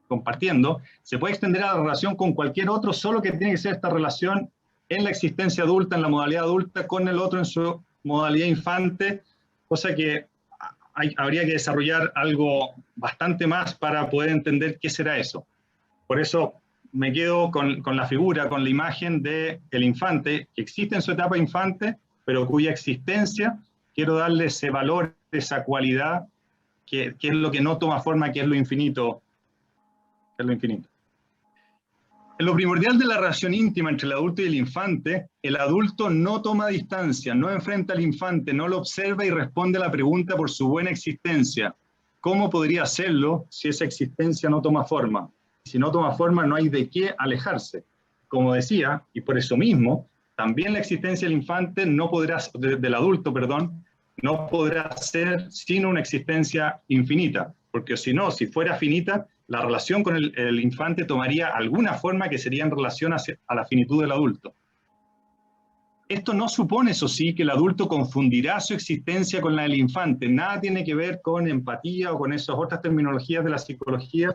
compartiendo, se puede extender a la relación con cualquier otro, solo que tiene que ser esta relación en la existencia adulta, en la modalidad adulta, con el otro en su modalidad infante, cosa que habría que desarrollar algo bastante más para poder entender qué será eso. Por eso me quedo con la figura, con la imagen del infante, que existe en su etapa infante, pero cuya existencia quiero darle ese valor, esa cualidad, que es lo que no toma forma, que es lo infinito. En lo primordial de la relación íntima entre el adulto y el infante, el adulto no toma distancia, no enfrenta al infante, no lo observa y responde a la pregunta por su buena existencia. ¿Cómo podría hacerlo si esa existencia no toma forma? Si no toma forma, no hay de qué alejarse. Como decía, y por eso mismo, también la existencia del infante no podrá, del adulto, perdón, no podrá ser sino una existencia infinita, porque si no, si fuera finita, la relación con el infante tomaría alguna forma que sería en relación a la finitud del adulto. Esto no supone, eso sí, que el adulto confundirá su existencia con la del infante. Nada tiene que ver con empatía o con esas otras terminologías de la psicología,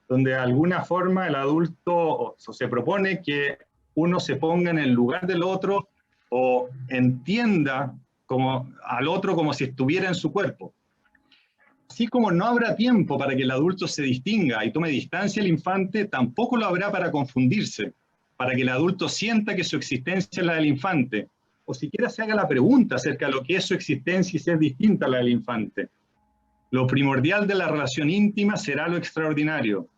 donde de alguna forma el adulto se propone que uno se ponga en el lugar del otro o entienda al otro como si estuviera en su cuerpo. Así como no habrá tiempo para que el adulto se distinga y tome distancia del infante, tampoco lo habrá para confundirse, para que el adulto sienta que su existencia es la del infante, o siquiera se haga la pregunta acerca de lo que es su existencia y si es distinta a la del infante. Lo primordial de la relación íntima será lo extraordinario.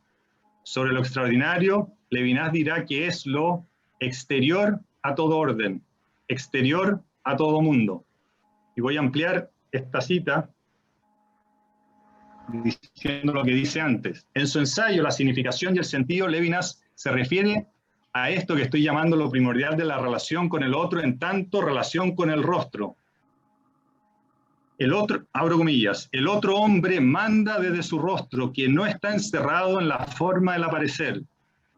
Sobre lo extraordinario, Levinas dirá que es lo exterior a todo orden, exterior a todo mundo. Y voy a ampliar esta cita diciendo lo que dice antes. En su ensayo, La significación y el sentido, Levinas se refiere a esto que estoy llamando lo primordial de la relación con el otro, en tanto relación con el rostro. El otro, abro comillas, el otro hombre manda desde su rostro, que no está encerrado en la forma del aparecer,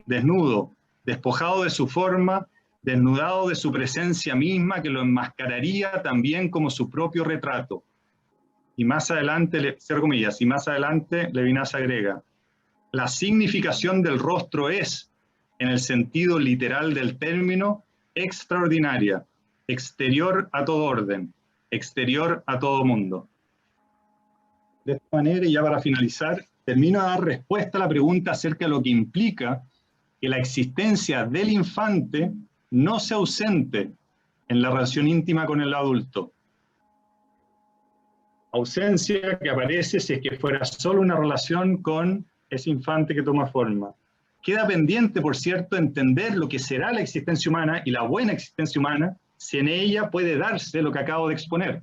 desnudo, despojado de su forma, desnudado de su presencia misma, que lo enmascararía también como su propio retrato. Y más adelante, cierro comillas, y más adelante Levinas agrega, la significación del rostro es, en el sentido literal del término, extraordinaria, exterior a todo orden, exterior a todo mundo. De esta manera, y ya para finalizar, termino de dar respuesta a la pregunta acerca de lo que implica que la existencia del infante no sea ausente en la relación íntima con el adulto. Ausencia que aparece si es que fuera solo una relación con ese infante que toma forma. Queda pendiente, por cierto, entender lo que será la existencia humana y la buena existencia humana si en ella puede darse lo que acabo de exponer.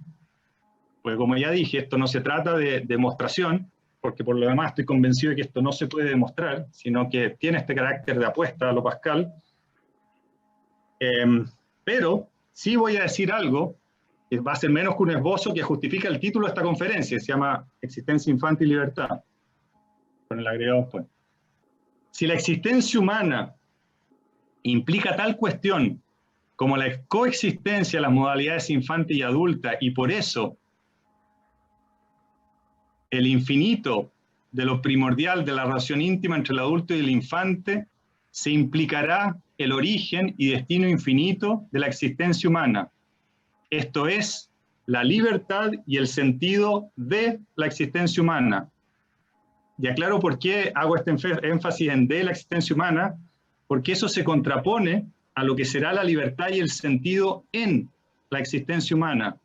Pues como ya dije, esto no se trata de demostración, porque por lo demás estoy convencido de que esto no se puede demostrar, sino que tiene este carácter de apuesta a lo Pascal. Pero sí voy a decir algo que va a ser menos que un esbozo que justifica el título de esta conferencia, que se llama Existencia, Infante y Libertad. Con el agregado después. Si la existencia humana implica tal cuestión como la coexistencia de las modalidades infante y adulta, y por eso el infinito de lo primordial de la relación íntima entre el adulto y el infante, se implicará el origen y destino infinito de la existencia humana. Esto es, la libertad y el sentido de la existencia humana. Y aclaro por qué hago este énfasis en de la existencia humana, porque eso se contrapone a lo que será la libertad y el sentido en la existencia humana.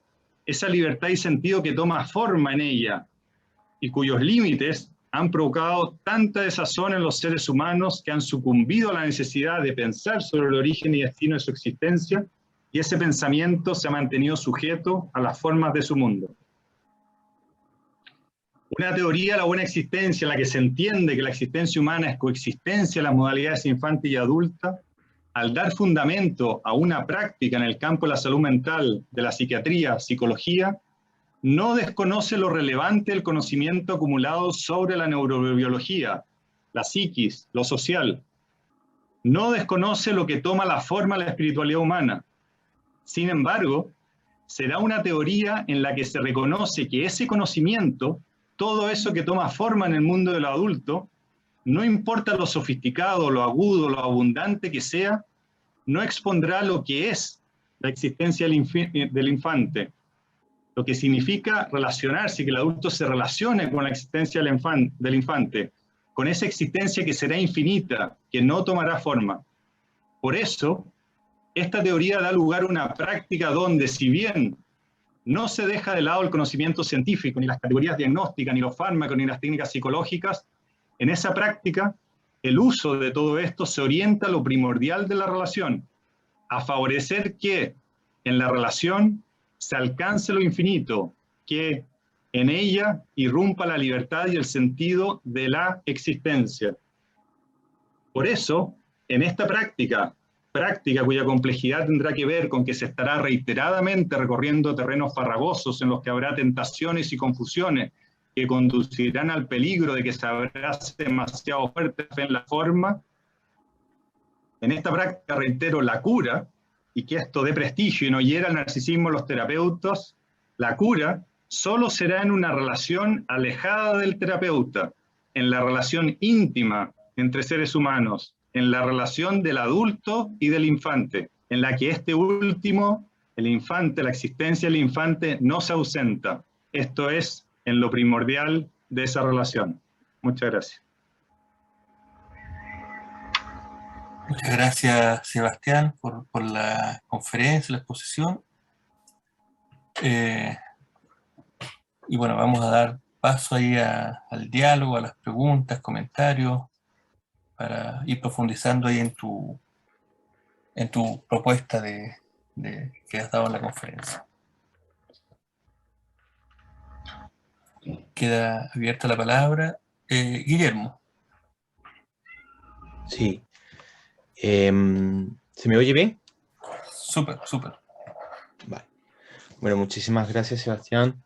Esa libertad y sentido que toma forma en ella y cuyos límites han provocado tanta desazón en los seres humanos que han sucumbido a la necesidad de pensar sobre el origen y destino de su existencia, y ese pensamiento se ha mantenido sujeto a las formas de su mundo. Una teoría de la buena existencia en la que se entiende que la existencia humana es coexistencia de las modalidades infante y adulta, al dar fundamento a una práctica en el campo de la salud mental, de la psiquiatría, psicología, no desconoce lo relevante del conocimiento acumulado sobre la neurobiología, la psiquis, lo social. No desconoce lo que toma la forma de la espiritualidad humana. Sin embargo, será una teoría en la que se reconoce que ese conocimiento, todo eso que toma forma en el mundo de lo adulto, no importa lo sofisticado, lo agudo, lo abundante que sea, no expondrá lo que es la existencia del infante, lo que significa relacionarse, que el adulto se relacione con la existencia del infante, con esa existencia que será infinita, que no tomará forma. Por eso, esta teoría da lugar a una práctica donde, si bien no se deja de lado el conocimiento científico, ni las categorías diagnósticas, ni los fármacos, ni las técnicas psicológicas, en esa práctica, el uso de todo esto se orienta a lo primordial de la relación, a favorecer que en la relación se alcance lo infinito, que en ella irrumpa la libertad y el sentido de la existencia. Por eso, en esta práctica cuya complejidad tendrá que ver con que se estará reiteradamente recorriendo terrenos farragosos en los que habrá tentaciones y confusiones que conducirán al peligro de que se abrace demasiado fuerte en la forma. En esta práctica, reitero, la cura y que esto dé prestigio y no hiera el narcisismo en los terapeutas, la cura solo será en una relación alejada del terapeuta, en la relación íntima entre seres humanos, en la relación del adulto y del infante, en la que este último, el infante, la existencia del infante no se ausenta. Esto es en lo primordial de esa relación. Muchas gracias. Muchas gracias, Sebastián, por la conferencia, la exposición. Y bueno, vamos a dar paso ahí al diálogo, a las preguntas, comentarios, para ir profundizando ahí en tu propuesta que has dado en la conferencia. Queda abierta la palabra. Guillermo. Sí. ¿Se me oye bien? Súper, súper. Vale. Bueno, muchísimas gracias, Sebastián.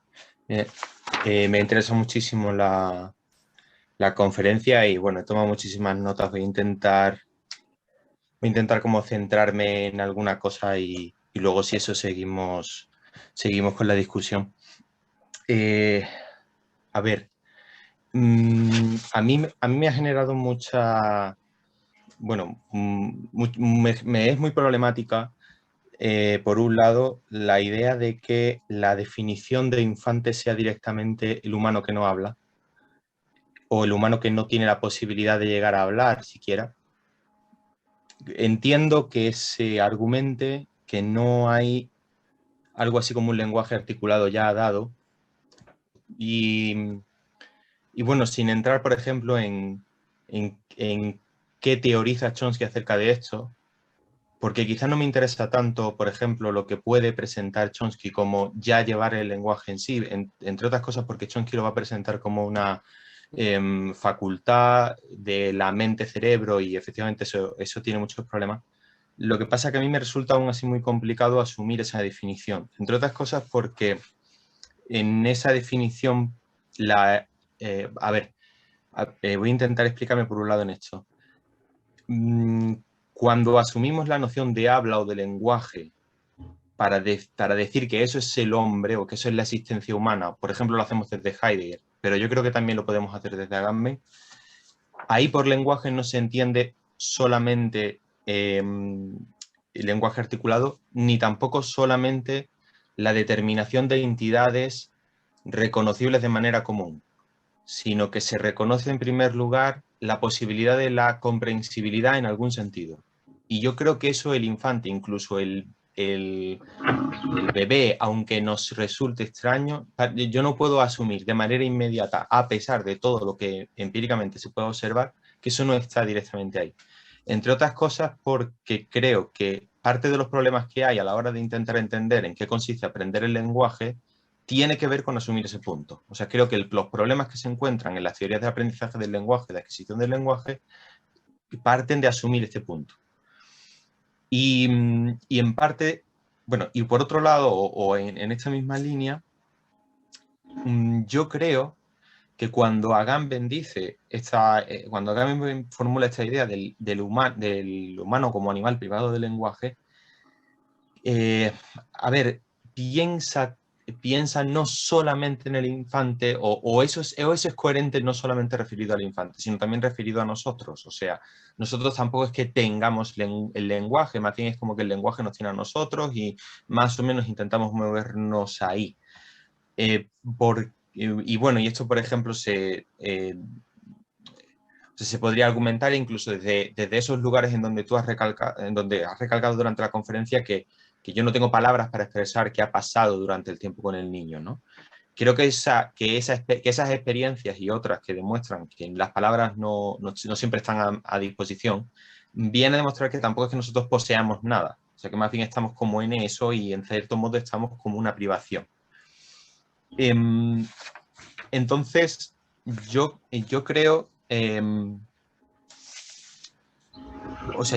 Me interesa muchísimo la conferencia y bueno, he tomado muchísimas notas. Voy a intentar como centrarme en alguna cosa y luego si eso seguimos con la discusión. A ver, a mí me ha generado mucha... Bueno, me es muy problemática, por un lado, la idea de que la definición de infante sea directamente el humano que no habla o el humano que no tiene la posibilidad de llegar a hablar siquiera. Entiendo que se argumente que no hay algo así como un lenguaje articulado ya dado y bueno, sin entrar, por ejemplo, en qué teoriza Chomsky acerca de esto, porque quizá no me interesa tanto, por ejemplo, lo que puede presentar Chomsky como ya llevar el lenguaje en sí, entre otras cosas porque Chomsky lo va a presentar como una facultad de la mente-cerebro y efectivamente eso tiene muchos problemas. Lo que pasa es que a mí me resulta aún así muy complicado asumir esa definición, entre otras cosas porque en esa definición, voy a intentar explicarme por un lado en esto. Cuando asumimos la noción de habla o de lenguaje para decir que eso es el hombre o que eso es la existencia humana, por ejemplo lo hacemos desde Heidegger, pero yo creo que también lo podemos hacer desde Agamben, ahí por lenguaje no se entiende solamente el lenguaje articulado, ni tampoco solamente la determinación de entidades reconocibles de manera común, sino que se reconoce en primer lugar la posibilidad de la comprensibilidad en algún sentido. Y yo creo que eso el infante, incluso el bebé, aunque nos resulte extraño, yo no puedo asumir de manera inmediata, a pesar de todo lo que empíricamente se puede observar, que eso no está directamente ahí. Entre otras cosas porque creo que parte de los problemas que hay a la hora de intentar entender en qué consiste aprender el lenguaje tiene que ver con asumir ese punto. O sea, creo que los problemas que se encuentran en las teorías de aprendizaje del lenguaje, de adquisición del lenguaje, parten de asumir este punto. Y en parte, bueno, y por otro lado, o en esta misma línea, yo creo que cuando Agamben cuando Agamben formula esta idea del humano como animal privado del lenguaje, piensa no solamente en el infante, o eso es coherente no solamente referido al infante, sino también referido a nosotros. O sea, nosotros tampoco es que tengamos el lenguaje, más bien es como que el lenguaje nos tiene a nosotros y más o menos intentamos movernos ahí. Y bueno, y esto, por ejemplo, se podría argumentar incluso desde esos lugares en donde tú has recalcado durante la conferencia que yo no tengo palabras para expresar qué ha pasado durante el tiempo con el niño, ¿no? Creo que esas experiencias y otras que demuestran que las palabras no siempre están a disposición, viene a demostrar que tampoco es que nosotros poseamos nada. O sea, que más bien estamos como en eso y en cierto modo estamos como una privación. Entonces, yo creo...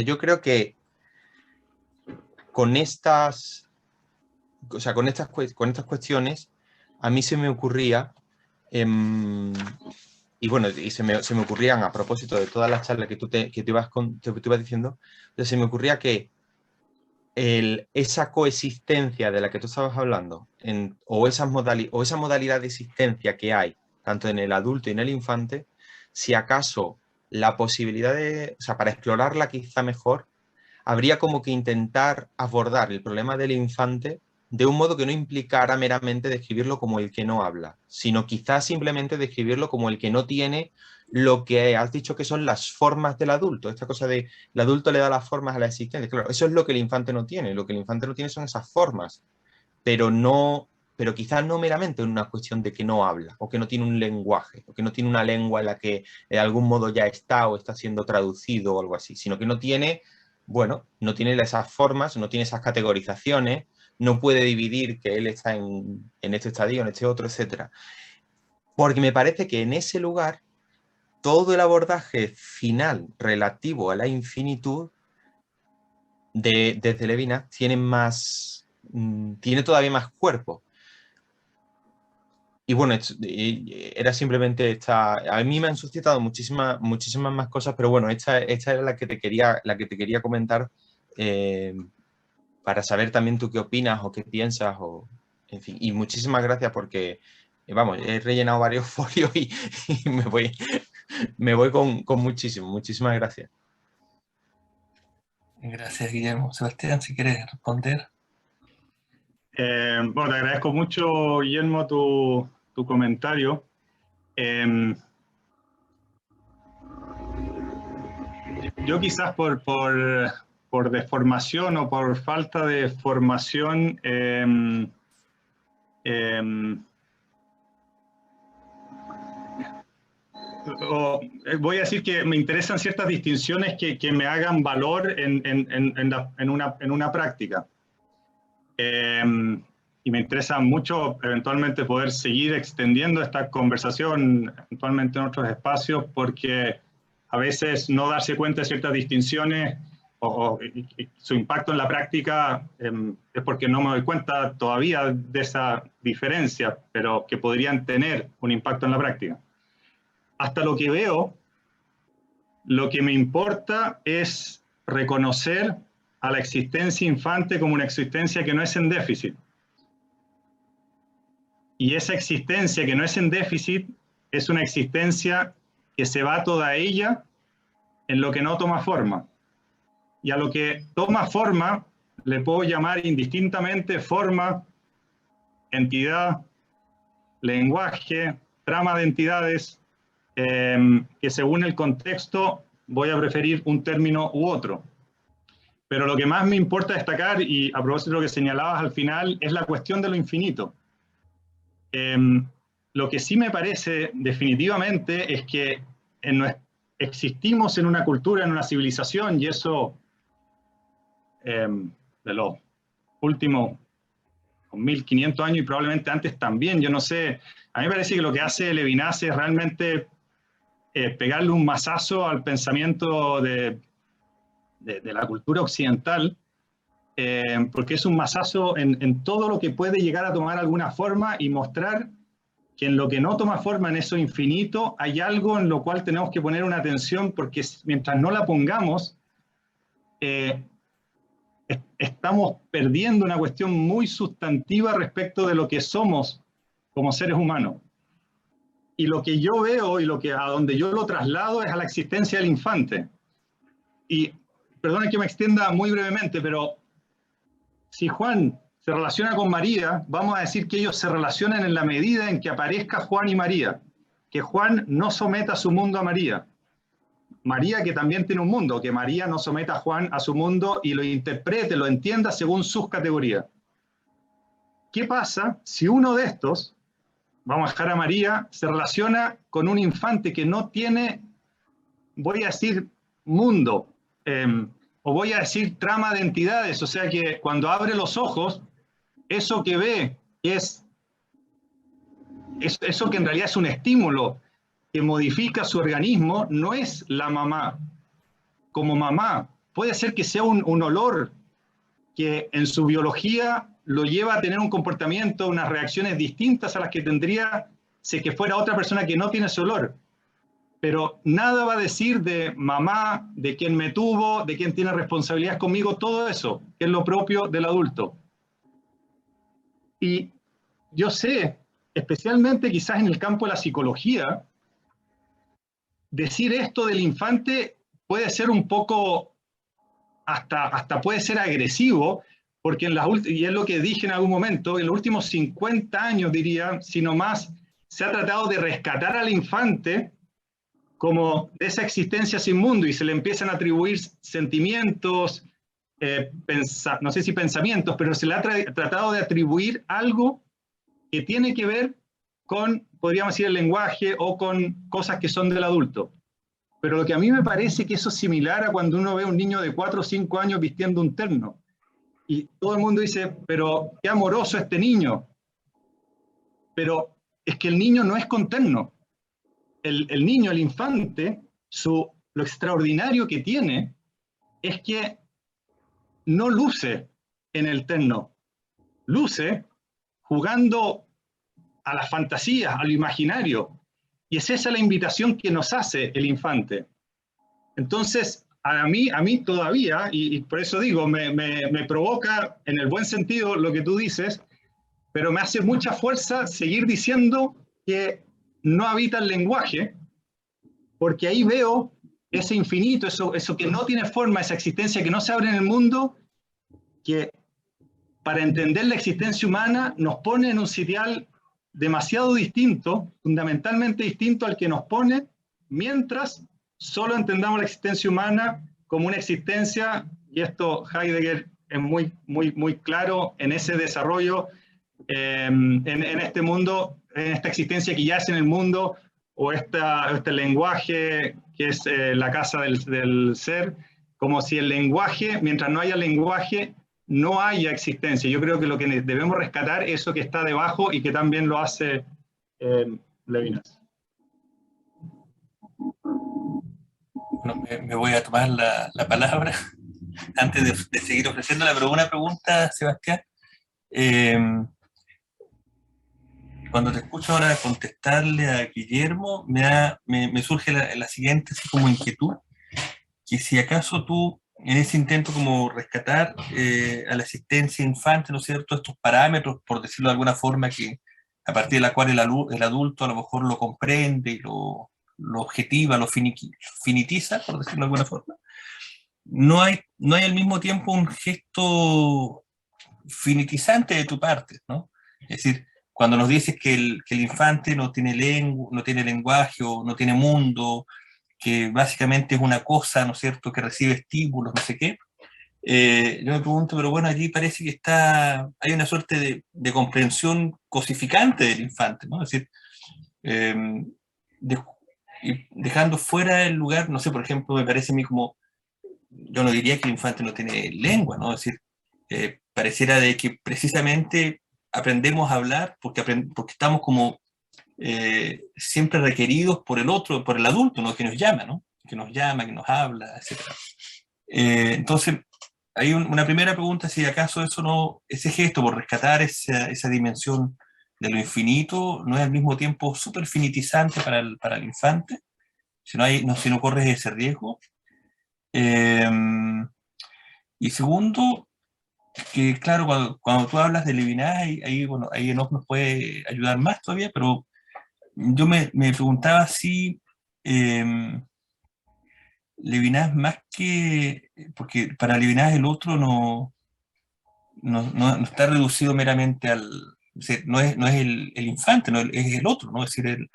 yo creo que con estas cuestiones a mí se me ocurría, y bueno, y se me ocurrían a propósito de todas las charlas que tú ibas diciendo, se me ocurría que esa coexistencia de la que tú estabas hablando, o esa modalidad de existencia que hay, tanto en el adulto y en el infante, si acaso la posibilidad de, o sea, para explorarla quizá mejor, habría como que intentar abordar el problema del infante de un modo que no implicara meramente describirlo como el que no habla, sino quizás simplemente describirlo como el que no tiene lo que has dicho que son las formas del adulto, esta cosa de el adulto le da las formas a la existencia. Claro, eso es lo que el infante no tiene, lo que el infante no tiene son esas formas, pero quizás no meramente en una cuestión de que no habla, o que no tiene un lenguaje, o que no tiene una lengua en la que de algún modo ya está o está siendo traducido o algo así, sino que no tiene, bueno, no tiene esas formas, no tiene esas categorizaciones, no puede dividir que él está en este estadio, en este otro, etc. Porque me parece que en ese lugar todo el abordaje final relativo a la infinitud desde Levinas tiene todavía más cuerpo. Y bueno, era simplemente esta. A mí me han suscitado muchísimas más cosas, pero bueno, esta era la que te quería comentar, para saber también tú qué opinas o qué piensas, en fin. Y muchísimas gracias porque, vamos, he rellenado varios folios y me voy con muchísimas gracias. Gracias, Guillermo. Sebastián, si quieres responder. Bueno, te agradezco mucho, Guillermo, tu comentario. Yo quizás por deformación o por falta de formación, voy a decir que me interesan ciertas distinciones que me hagan valor en una práctica. Y me interesa mucho eventualmente poder seguir extendiendo esta conversación eventualmente en otros espacios, porque a veces no darse cuenta de ciertas distinciones y su impacto en la práctica es porque no me doy cuenta todavía de esa diferencia, pero que podrían tener un impacto en la práctica. Hasta lo que veo, lo que me importa es reconocer a la existencia infante como una existencia que no es en déficit. Y esa existencia que no es en déficit es una existencia que se va toda ella en lo que no toma forma. Y a lo que toma forma le puedo llamar indistintamente forma, entidad, lenguaje, trama de entidades, que según el contexto voy a preferir un término u otro. Pero lo que más me importa destacar, y a propósito de lo que señalabas al final, es la cuestión de lo infinito. Lo que sí me parece definitivamente es que existimos en una cultura, en una civilización, y eso de los últimos 1500 años y probablemente antes también, yo no sé, a mí me parece que lo que hace Levinas es realmente pegarle un mazazo al pensamiento de la cultura occidental, porque es un mazazo en todo lo que puede llegar a tomar alguna forma y mostrar que en lo que no toma forma, en eso infinito, hay algo en lo cual tenemos que poner una atención, porque mientras no la pongamos, estamos perdiendo una cuestión muy sustantiva respecto de lo que somos como seres humanos. Y lo que yo veo y a donde yo lo traslado es a la existencia del infante. Y perdón que me extienda muy brevemente, pero si Juan se relaciona con María, vamos a decir que ellos se relacionan en la medida en que aparezca Juan y María, que Juan no someta su mundo a María. María, que también tiene un mundo, que María no someta a Juan a su mundo y lo interprete, lo entienda según sus categorías. ¿Qué pasa si uno de estos, vamos a dejar a María, se relaciona con un infante que no tiene, voy a decir, mundo, o voy a decir trama de entidades, o sea que cuando abre los ojos, eso que ve es eso que en realidad es un estímulo que modifica su organismo, no es la mamá. Como mamá, puede ser que sea un olor que en su biología lo lleva a tener un comportamiento, unas reacciones distintas a las que tendría si que fuera otra persona que no tiene ese olor. pero nada va a decir de mamá, de quién me tuvo, de quién tiene responsabilidades conmigo, todo eso, que es lo propio del adulto. Y yo sé, especialmente quizás en el campo de la psicología, decir esto del infante puede ser un poco, hasta puede ser agresivo, porque y es lo que dije en algún momento, en los últimos 50 años, diría, si no más, se ha tratado de rescatar al infante como de esa existencia sin mundo y se le empiezan a atribuir sentimientos, no sé si pensamientos, pero se le ha tratado de atribuir algo que tiene que ver con, podríamos decir, el lenguaje o con cosas que son del adulto. Pero lo que a mí me parece que eso es similar a cuando uno ve a un niño de 4 o 5 años vistiendo un terno. Y todo el mundo dice, pero qué amoroso este niño. Pero es que el niño no es con terno. El niño, el infante, lo extraordinario que tiene es que no luce en el terno. Luce jugando a las fantasías, a lo imaginario. Y es esa la invitación que nos hace el infante. Entonces, a mí todavía, y por eso digo, me provoca en el buen sentido lo que tú dices, pero me hace mucha fuerza seguir diciendo que no habita el lenguaje, porque ahí veo ese infinito, eso que no tiene forma, esa existencia que no se abre en el mundo, que para entender la existencia humana nos pone en un sitial demasiado distinto, fundamentalmente distinto al que nos pone, mientras solo entendamos la existencia humana como una existencia, y esto Heidegger es muy claro en ese desarrollo, en este mundo, en esta existencia que ya es en el mundo, o este lenguaje que es la casa del ser, como si el lenguaje, mientras no haya lenguaje, no haya existencia. Yo creo que lo que debemos rescatar es eso que está debajo y que también lo hace Levinas. Bueno, me voy a tomar la palabra antes de seguir ofreciéndola, pero una pregunta, Sebastián. Cuando te escucho ahora contestarle a Guillermo, me surge la siguiente así como inquietud, que si acaso tú, en ese intento como rescatar a la asistencia infante, ¿no es cierto?, estos parámetros, por decirlo de alguna forma, que a partir de la cual el adulto a lo mejor lo comprende, lo objetiva, lo finitiza, por decirlo de alguna forma, no hay al mismo tiempo un gesto finitizante de tu parte, ¿no? Es decir, cuando nos dices que el infante no tiene no tiene lenguaje o no tiene mundo, que básicamente es una cosa, ¿no es cierto?, que recibe estímulos, no sé qué, yo me pregunto, pero bueno, allí parece que hay una suerte de comprensión cosificante del infante, ¿no? Es decir, dejando fuera el lugar, no sé, por ejemplo, me parece a mí como, yo no diría que el infante no tiene lengua, ¿no? Es decir, pareciera de que precisamente aprendemos a hablar porque estamos como siempre requeridos por el otro, por el adulto, ¿no? Que nos llama, ¿no? Que nos llama, que nos habla, etc. Entonces, hay una primera pregunta, si acaso ese gesto por rescatar esa dimensión de lo infinito no es al mismo tiempo súper finitizante para el infante, si no corres ese riesgo. Y segundo, que claro, cuando tú hablas de Levinas, bueno, ahí Enoch nos puede ayudar más todavía, pero yo me preguntaba si Levinas más que, porque para Levinas el otro no está reducido meramente o sea, no es el infante, no, es el otro, ¿no? Es decir,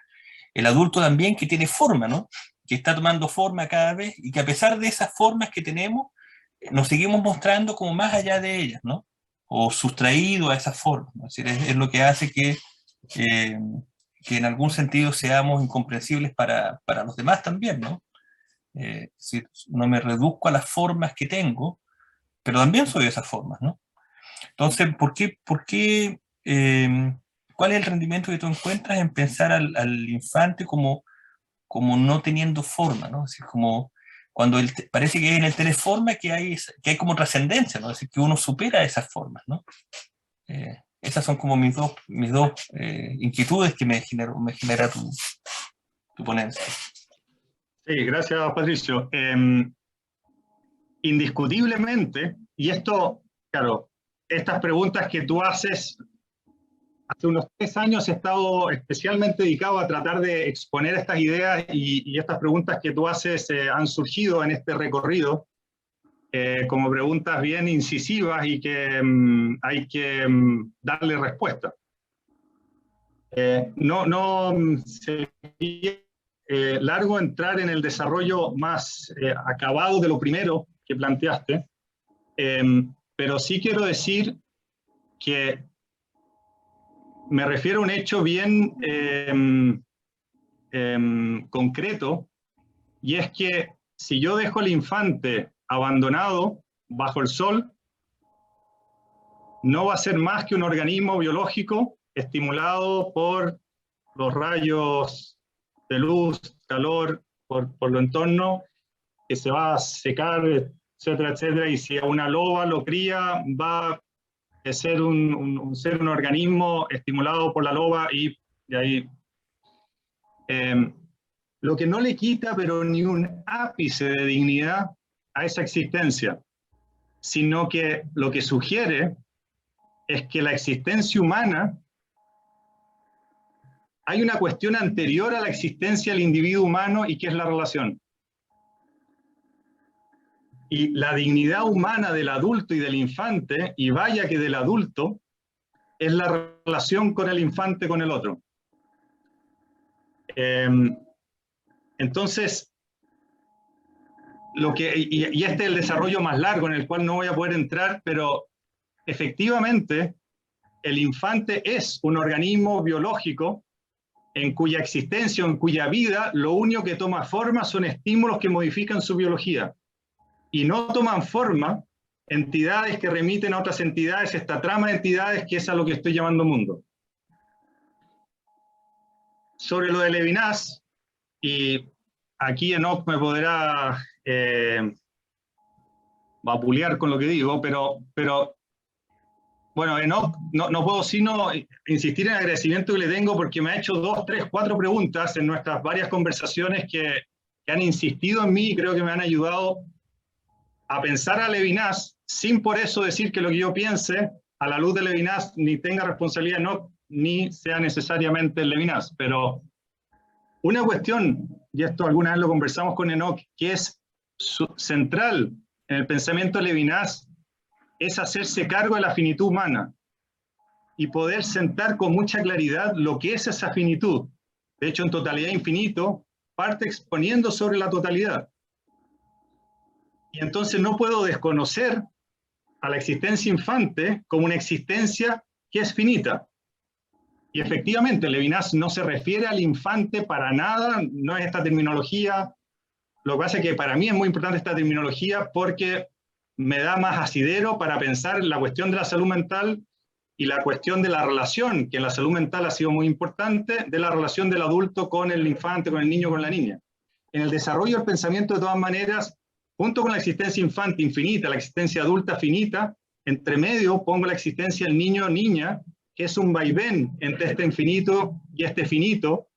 el adulto también que tiene forma, ¿no? Que está tomando forma cada vez y que a pesar de esas formas que tenemos, nos seguimos mostrando como más allá de ellas, ¿no? O sustraído a esas formas, ¿no? Es decir, es lo que hace que en algún sentido seamos incomprensibles para los demás también, ¿no? Si no me reduzco a las formas que tengo, pero también soy de esas formas, ¿no? Entonces, ¿cuál es el rendimiento que tú encuentras en pensar al infante como no teniendo forma, ¿no? Es decir, como cuando parece que en el tener forma que hay como trascendencia, ¿no? Es decir, que uno supera esas formas, ¿no? Esas son como mis dos inquietudes que me genera tu ponencia. Sí, gracias, Patricio. Indiscutiblemente, y esto, claro, estas preguntas que tú haces, hace unos 3 años he estado especialmente dedicado a tratar de exponer estas ideas y estas preguntas que tú haces han surgido en este recorrido como preguntas bien incisivas y que hay que darle respuesta. No sería largo entrar en el desarrollo más acabado de lo primero que planteaste, pero sí quiero decir que me refiero a un hecho bien concreto, y es que si yo dejo al infante abandonado bajo el sol, no va a ser más que un organismo biológico estimulado por los rayos de luz, calor, por lo entorno, que se va a secar, etcétera, etcétera, y si a una loba lo cría, va a ser un organismo estimulado por la loba, y de ahí... lo que no le quita, pero ni un ápice de dignidad a esa existencia, sino que lo que sugiere es que la existencia humana, hay una cuestión anterior a la existencia del individuo humano, y que es la relación. Y la dignidad humana del adulto y del infante, y vaya que del adulto, es la relación con el infante, con el otro. Entonces, y este es el desarrollo más largo en el cual no voy a poder entrar, pero efectivamente el infante es un organismo biológico en cuya existencia o en cuya vida lo único que toma forma son estímulos que modifican su biología, y no toman forma entidades que remiten a otras entidades, esta trama de entidades que es a lo que estoy llamando mundo. Sobre lo de Levinas, y aquí Enoch me podrá vapulear con lo que digo, pero bueno, Enoch, no puedo sino insistir en el agradecimiento que le tengo, porque me ha hecho 2, 3, 4 preguntas en nuestras varias conversaciones que han insistido en mí y creo que me han ayudado a pensar a Levinas, sin por eso decir que lo que yo piense a la luz de Levinas ni tenga responsabilidad Enoch, ni sea necesariamente Levinas. Pero una cuestión, y esto alguna vez lo conversamos con Enoch, que es central en el pensamiento de Levinas, es hacerse cargo de la finitud humana y poder sentar con mucha claridad lo que es esa finitud. De hecho, en Totalidad Infinito parte exponiendo sobre la totalidad. Y entonces no puedo desconocer a la existencia infante como una existencia que es finita. Y efectivamente, Levinas no se refiere al infante para nada, no es esta terminología. Lo que pasa es que para mí es muy importante esta terminología porque me da más asidero para pensar la cuestión de la salud mental y la cuestión de la relación, que en la salud mental ha sido muy importante, de la relación del adulto con el infante, con el niño, con la niña. En el desarrollo del pensamiento, de todas maneras, junto con la existencia infante infinita, la existencia adulta finita, entre medio pongo la existencia del niño o niña, que es un vaivén entre este infinito y este finito,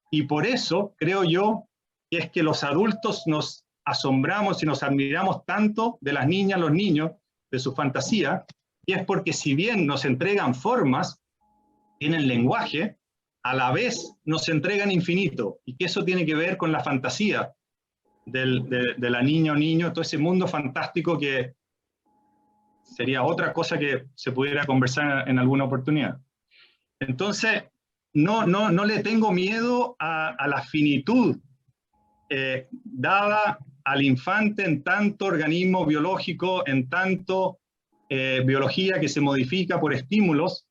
y por eso creo yo que es que los adultos nos asombramos y nos admiramos tanto de las niñas, los niños, de su fantasía, y es porque si bien nos entregan formas, tienen lenguaje, a la vez nos entregan infinito, y que eso tiene que ver con la fantasía de la niña o niño, todo ese mundo fantástico que sería otra cosa que se pudiera conversar en alguna oportunidad. Entonces, no le tengo miedo a la finitud dada al infante en tanto organismo biológico, en tanto biología que se modifica por estímulos,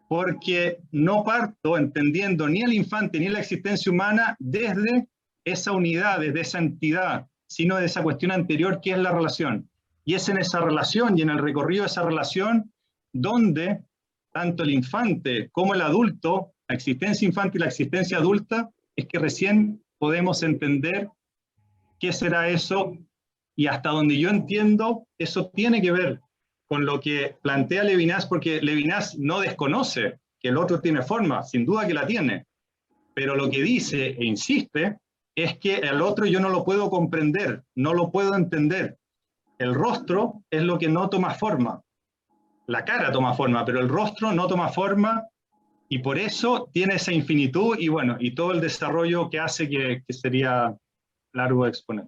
porque no parto entendiendo ni al infante ni la existencia humana desde esa unidad, desde esa entidad, sino de esa cuestión anterior que es la relación. Y es en esa relación y en el recorrido de esa relación donde tanto el infante como el adulto, la existencia infante y la existencia adulta, es que recién podemos entender qué será eso, y hasta donde yo entiendo, eso tiene que ver con lo que plantea Levinas, porque Levinas no desconoce que el otro tiene forma, sin duda que la tiene, pero lo que dice e insiste es que el otro yo no lo puedo comprender, no lo puedo entender. El rostro es lo que no toma forma. La cara toma forma, pero el rostro no toma forma y por eso tiene esa infinitud y bueno, y todo el desarrollo que hace que sería largo de exponer.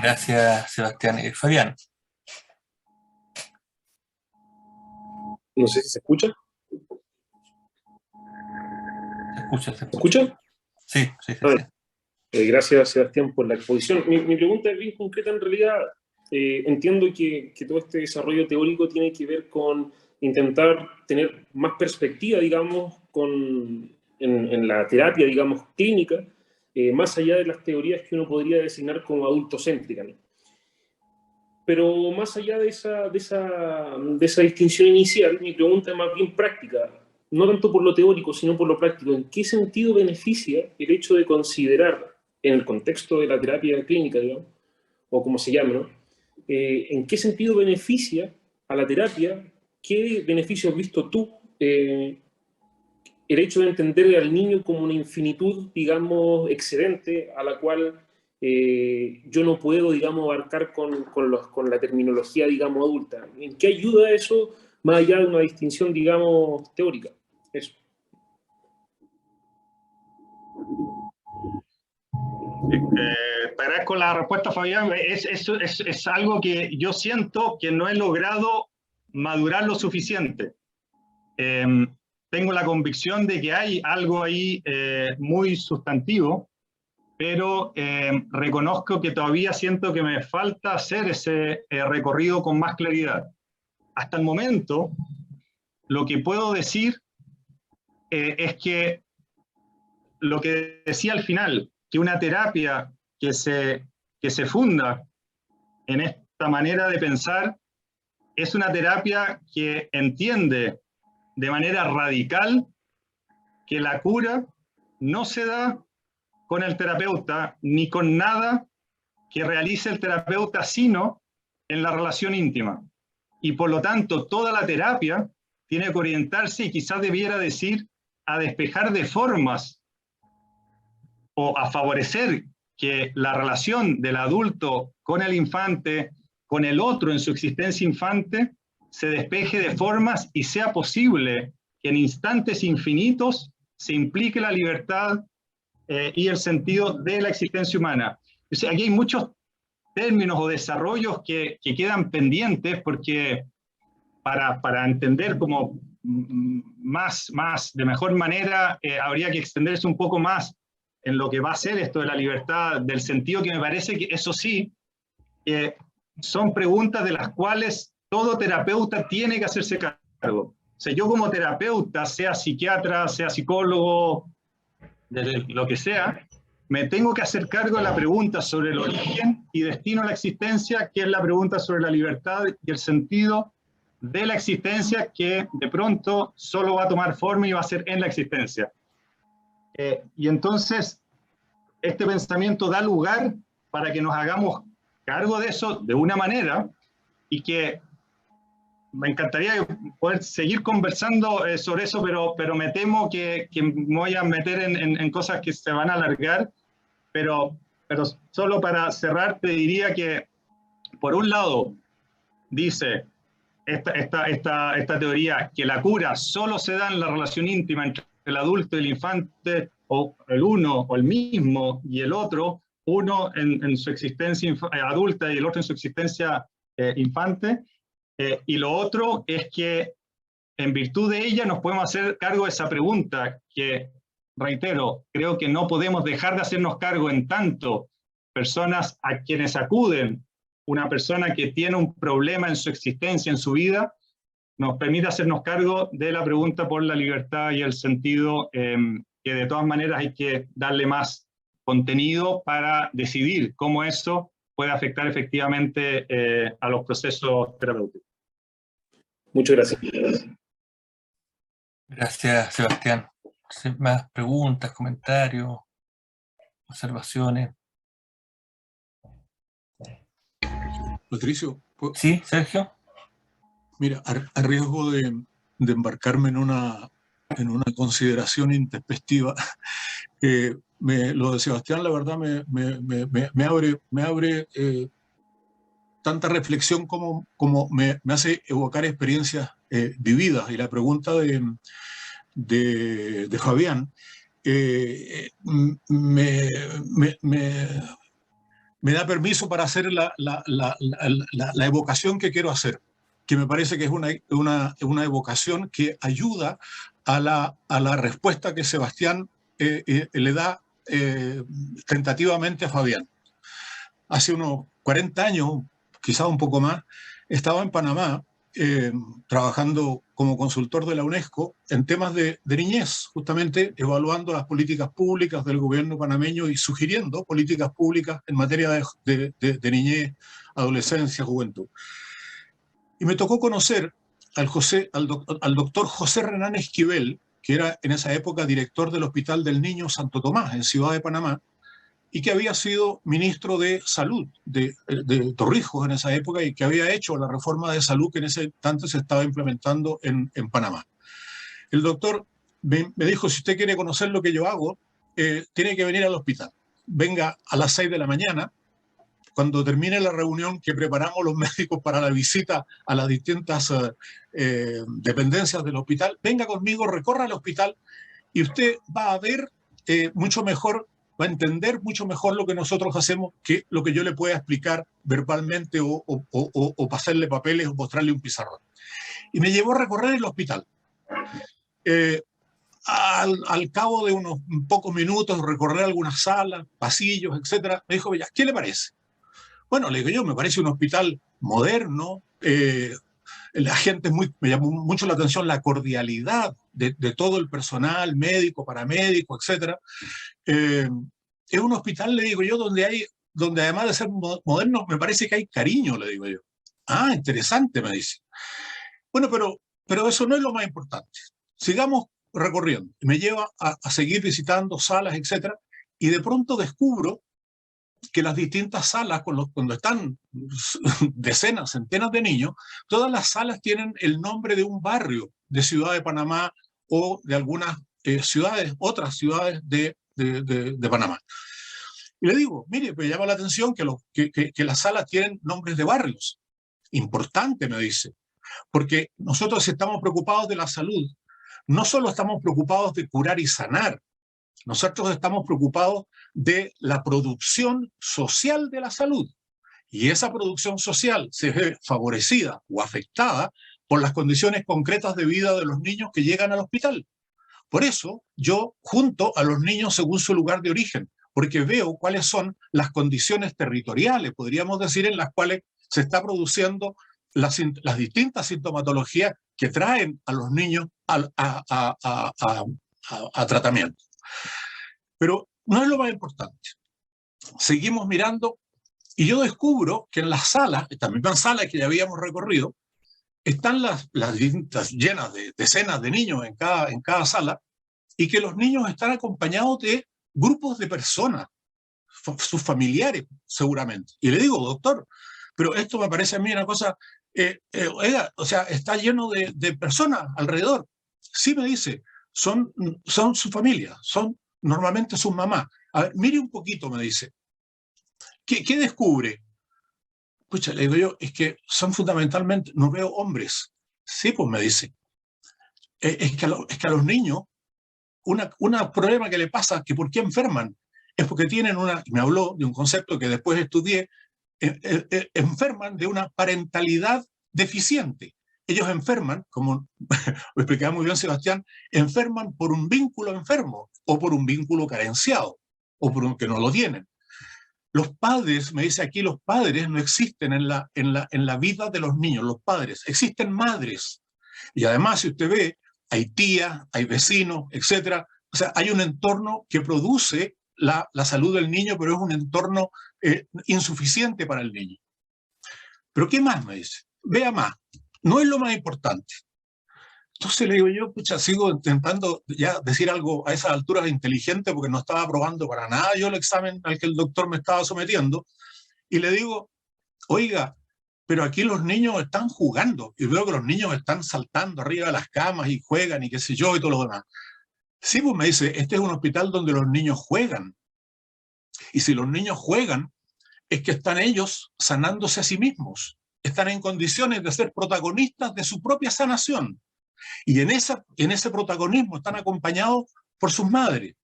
Gracias, Sebastián. Fabián, No sé si se escucha. ¿se escucha? ¿Se ¿Se escucha? escucha? Sí, sí, sí. Ah, gracias, Sebastián, por la exposición. Mi pregunta es bien concreta, en realidad. Entiendo que todo este desarrollo teórico tiene que ver con intentar tener más perspectiva, digamos, en la terapia, digamos, clínica, más allá de las teorías que uno podría designar como adultocéntricas, ¿no? Pero más allá de esa distinción inicial, mi pregunta es más bien práctica, no tanto por lo teórico, sino por lo práctico. ¿En qué sentido beneficia el hecho de considerar, en el contexto de la terapia clínica, digamos, o como se llama, ¿no? ¿En qué sentido beneficia a la terapia? ¿Qué beneficio has visto tú el hecho de entender al niño como una infinitud, digamos, excedente, a la cual yo no puedo, digamos, abarcar con la terminología, digamos, adulta? ¿En qué ayuda eso, más allá de una distinción, digamos, teórica? Eso. Te agradezco la respuesta, Fabián. Es algo que yo siento que no he logrado madurar lo suficiente. Tengo la convicción de que hay algo ahí muy sustantivo, pero reconozco que todavía siento que me falta hacer ese recorrido con más claridad. Hasta el momento, lo que puedo decir es que lo que decía al final, que una terapia que se funda en esta manera de pensar es una terapia que entiende de manera radical que la cura no se da con el terapeuta ni con nada que realice el terapeuta, sino en la relación íntima. Y por lo tanto, toda la terapia tiene que orientarse, y quizás debiera decir, a despejar de formas o a favorecer que la relación del adulto con el infante, con el otro en su existencia infante, se despeje de formas y sea posible que en instantes infinitos se implique la libertad y el sentido de la existencia humana. O sea, aquí hay muchos términos o desarrollos que quedan pendientes porque para entender como más de mejor manera habría que extenderse un poco más en lo que va a ser esto de la libertad del sentido, que me parece que eso sí, son preguntas de las cuales todo terapeuta tiene que hacerse cargo. O sea, yo como terapeuta, sea psiquiatra, sea psicólogo, de lo que sea, me tengo que hacer cargo de la pregunta sobre el origen y destino a la existencia, que es la pregunta sobre la libertad y el sentido de la existencia, que de pronto solo va a tomar forma y va a ser en la existencia. Y entonces, este pensamiento da lugar para que nos hagamos cargo de eso de una manera y que me encantaría poder seguir conversando sobre eso, pero me temo que me voy a meter en cosas que se van a alargar, pero solo para cerrar te diría que, por un lado, dice esta teoría que la cura solo se da en la relación íntima entre el adulto y el infante, o el uno o el mismo y el otro, uno en su existencia adulta y el otro en su existencia infante. Y lo otro es que en virtud de ella nos podemos hacer cargo de esa pregunta que, reitero, creo que no podemos dejar de hacernos cargo en tanto personas a quienes acuden, una persona que tiene un problema en su existencia, en su vida, nos permite hacernos cargo de la pregunta por la libertad y el sentido, que de todas maneras hay que darle más contenido para decidir cómo eso puede afectar efectivamente a los procesos terapéuticos. Muchas gracias. Gracias, Sebastián. ¿Más preguntas, comentarios, observaciones? Patricio, Sí, Sergio. mira, a riesgo de embarcarme en una en una consideración intempestiva. Lo de Sebastián, la verdad, me abre tanta reflexión como me hace evocar experiencias vividas. Y la pregunta de Fabián me da permiso para hacer la evocación que quiero hacer, que me parece que es una evocación que ayuda a la respuesta que Sebastián le da tentativamente a Fabián. Hace unos 40 años, quizá un poco más, estaba en Panamá trabajando como consultor de la UNESCO en temas de niñez, justamente evaluando las políticas públicas del gobierno panameño y sugiriendo políticas públicas en materia de niñez, adolescencia, juventud. Y me tocó conocer al doctor José Renán Esquivel, que era en esa época director del Hospital del Niño Santo Tomás, en Ciudad de Panamá, y que había sido ministro de Salud de Torrijos en esa época y que había hecho la reforma de salud que en ese instante se estaba implementando en Panamá. El doctor me dijo, si usted quiere conocer lo que yo hago, tiene que venir al hospital. Venga a las 6 de la mañana, cuando termine la reunión que preparamos los médicos para la visita a las distintas dependencias del hospital, venga conmigo, recorra el hospital y usted va a ver mucho mejor, va a entender mucho mejor lo que nosotros hacemos que lo que yo le pueda explicar verbalmente o pasarle papeles o mostrarle un pizarrón. Y me llevó a recorrer el hospital. Al cabo de unos pocos minutos, recorrer algunas salas, pasillos, etc., me dijo, ¿qué le parece? Bueno, le digo yo, me parece un hospital moderno, la gente me llamó mucho la atención la cordialidad de todo el personal, médico, paramédico, etc. Es un hospital, le digo yo, donde además de ser moderno, me parece que hay cariño, le digo yo. Ah, interesante, me dice. Bueno, pero eso no es lo más importante. Sigamos recorriendo. Me lleva a seguir visitando salas, etc. Y de pronto descubro que las distintas salas, cuando están decenas, centenas de niños, todas las salas tienen el nombre de un barrio de Ciudad de Panamá o de algunas otras ciudades de Panamá. Y le digo, mire, me llama la atención que las salas tienen nombres de barrios. Importante, me dice, porque nosotros estamos preocupados de la salud, no solo estamos preocupados de curar y sanar, nosotros estamos preocupados de la producción social de la salud. Y esa producción social se ve favorecida o afectada por las condiciones concretas de vida de los niños que llegan al hospital. Por eso yo junto a los niños según su lugar de origen, porque veo cuáles son las condiciones territoriales, podríamos decir, en las cuales se está produciendo las distintas sintomatologías que traen a los niños a tratamiento. Pero no es lo más importante. Seguimos mirando y yo descubro que en las salas, esta misma sala que ya habíamos recorrido, están las distintas llenas de decenas de niños en cada sala y que los niños están acompañados de grupos de personas, sus familiares seguramente. Y le digo, doctor, pero esto me parece a mí una cosa, oiga, o sea, está lleno de personas alrededor. Sí, me dice, son su familia, son normalmente sus mamás. A ver, mire un poquito, me dice. ¿Qué descubre? Escucha, le digo yo, es que son fundamentalmente, no veo hombres. Sí, pues me dice. Es que a los niños, un problema que le pasa, que por qué enferman, es porque tienen me habló de un concepto que después estudié, enferman de una parentalidad deficiente. Ellos enferman, como lo explicaba muy bien Sebastián, enferman por un vínculo enfermo o por un vínculo carenciado o por un que no lo tienen. Los padres, me dice aquí, los padres no existen en la vida de los niños, los padres, existen madres. Y además, si usted ve, hay tías, hay vecinos, etc. O sea, hay un entorno que produce la salud del niño, pero es un entorno insuficiente para el niño. ¿Pero qué más? Me dice. Vea más. No es lo más importante. Entonces le digo yo, pucha, sigo intentando ya decir algo a esas alturas inteligente porque no estaba aprobando para nada yo el examen al que el doctor me estaba sometiendo. Y le digo, oiga, pero aquí los niños están jugando, y veo que los niños están saltando arriba de las camas y juegan y qué sé yo y todo lo demás. Sí, pues me dice, este es un hospital donde los niños juegan. Y si los niños juegan, es que están ellos sanándose a sí mismos. Están en condiciones de ser protagonistas de su propia sanación. Y en ese protagonismo están acompañados por sus madres.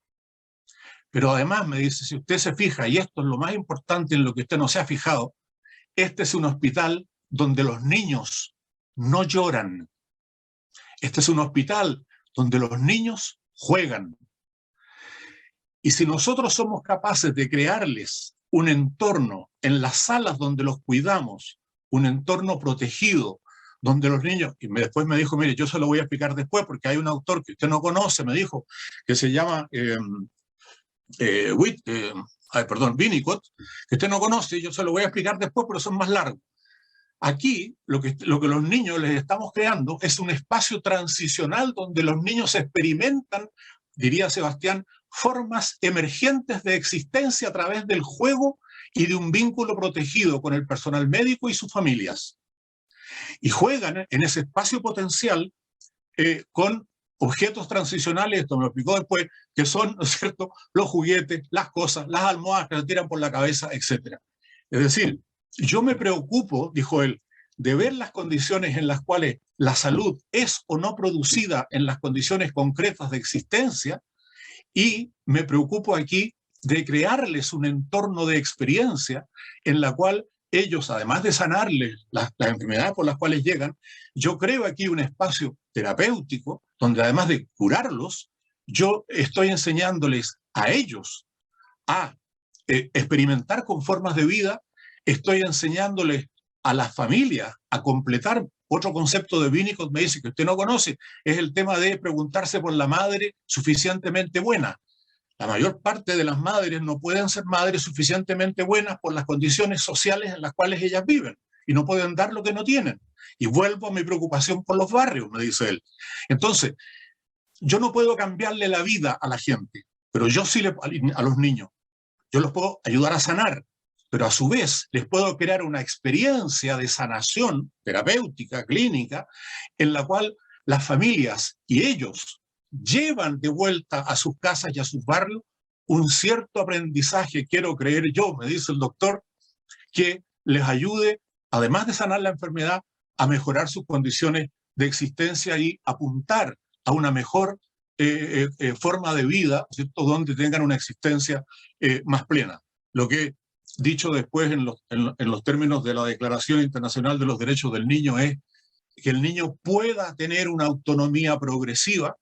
Pero además me dice, si usted se fija, y esto es lo más importante en lo que usted no se ha fijado, este es un hospital donde los niños no lloran. Este es un hospital donde los niños juegan. Y si nosotros somos capaces de crearles un entorno en las salas donde los cuidamos, un entorno protegido, donde los niños, y después me dijo, mire, yo se lo voy a explicar después, porque hay un autor que usted no conoce, me dijo, que se llama Winnicott, que usted no conoce, yo se lo voy a explicar después, pero son más largos. Aquí lo que los niños les estamos creando es un espacio transicional donde los niños experimentan, diría Sebastián, formas emergentes de existencia a través del juego y de un vínculo protegido con el personal médico y sus familias. Y juegan en ese espacio potencial con objetos transicionales, esto me lo explicó después, que son, ¿no es cierto?, los juguetes, las cosas, las almohadas que se tiran por la cabeza, etc. Es decir, yo me preocupo, dijo él, de ver las condiciones en las cuales la salud es o no producida en las condiciones concretas de existencia, y me preocupo aquí de crearles un entorno de experiencia en la cual ellos, además de sanarles las enfermedades por las cuales llegan, yo creo aquí un espacio terapéutico donde además de curarlos, yo estoy enseñándoles a ellos a experimentar con formas de vida, estoy enseñándoles a las familias a completar. Otro concepto de Winnicott me dice que usted no conoce, es el tema de preguntarse por la madre suficientemente buena. La mayor parte de las madres no pueden ser madres suficientemente buenas por las condiciones sociales en las cuales ellas viven y no pueden dar lo que no tienen. Y vuelvo a mi preocupación por los barrios, me dice él. Entonces, yo no puedo cambiarle la vida a la gente, pero yo sí a los niños. Yo los puedo ayudar a sanar, pero a su vez les puedo crear una experiencia de sanación terapéutica, clínica, en la cual las familias y ellos llevan de vuelta a sus casas y a sus barrios un cierto aprendizaje, quiero creer yo, me dice el doctor, que les ayude, además de sanar la enfermedad, a mejorar sus condiciones de existencia y apuntar a una mejor forma de vida, ¿cierto?, donde tengan una existencia más plena. Lo que, dicho después en los términos de la Declaración Internacional de los Derechos del Niño, es que el niño pueda tener una autonomía progresiva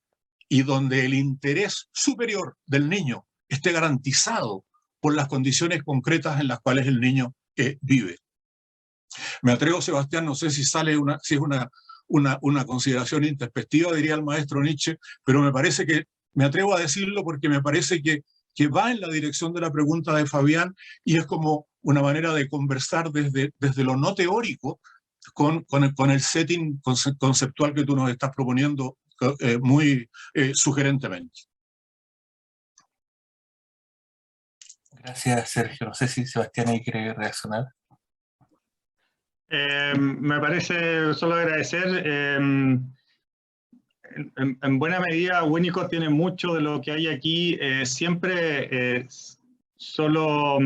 y donde el interés superior del niño esté garantizado por las condiciones concretas en las cuales el niño vive. Me atrevo, Sebastián, no sé si sale si es una consideración introspectiva, diría el maestro Nietzsche, pero me atrevo a decirlo porque me parece que va en la dirección de la pregunta de Fabián y es como una manera de conversar desde lo no teórico con el setting conceptual que tú nos estás proponiendo muy sugerentemente. Gracias, Sergio. No sé si Sebastián ahí quiere reaccionar. Me parece solo agradecer. En buena medida, Winnicott tiene mucho de lo que hay aquí. Siempre solo,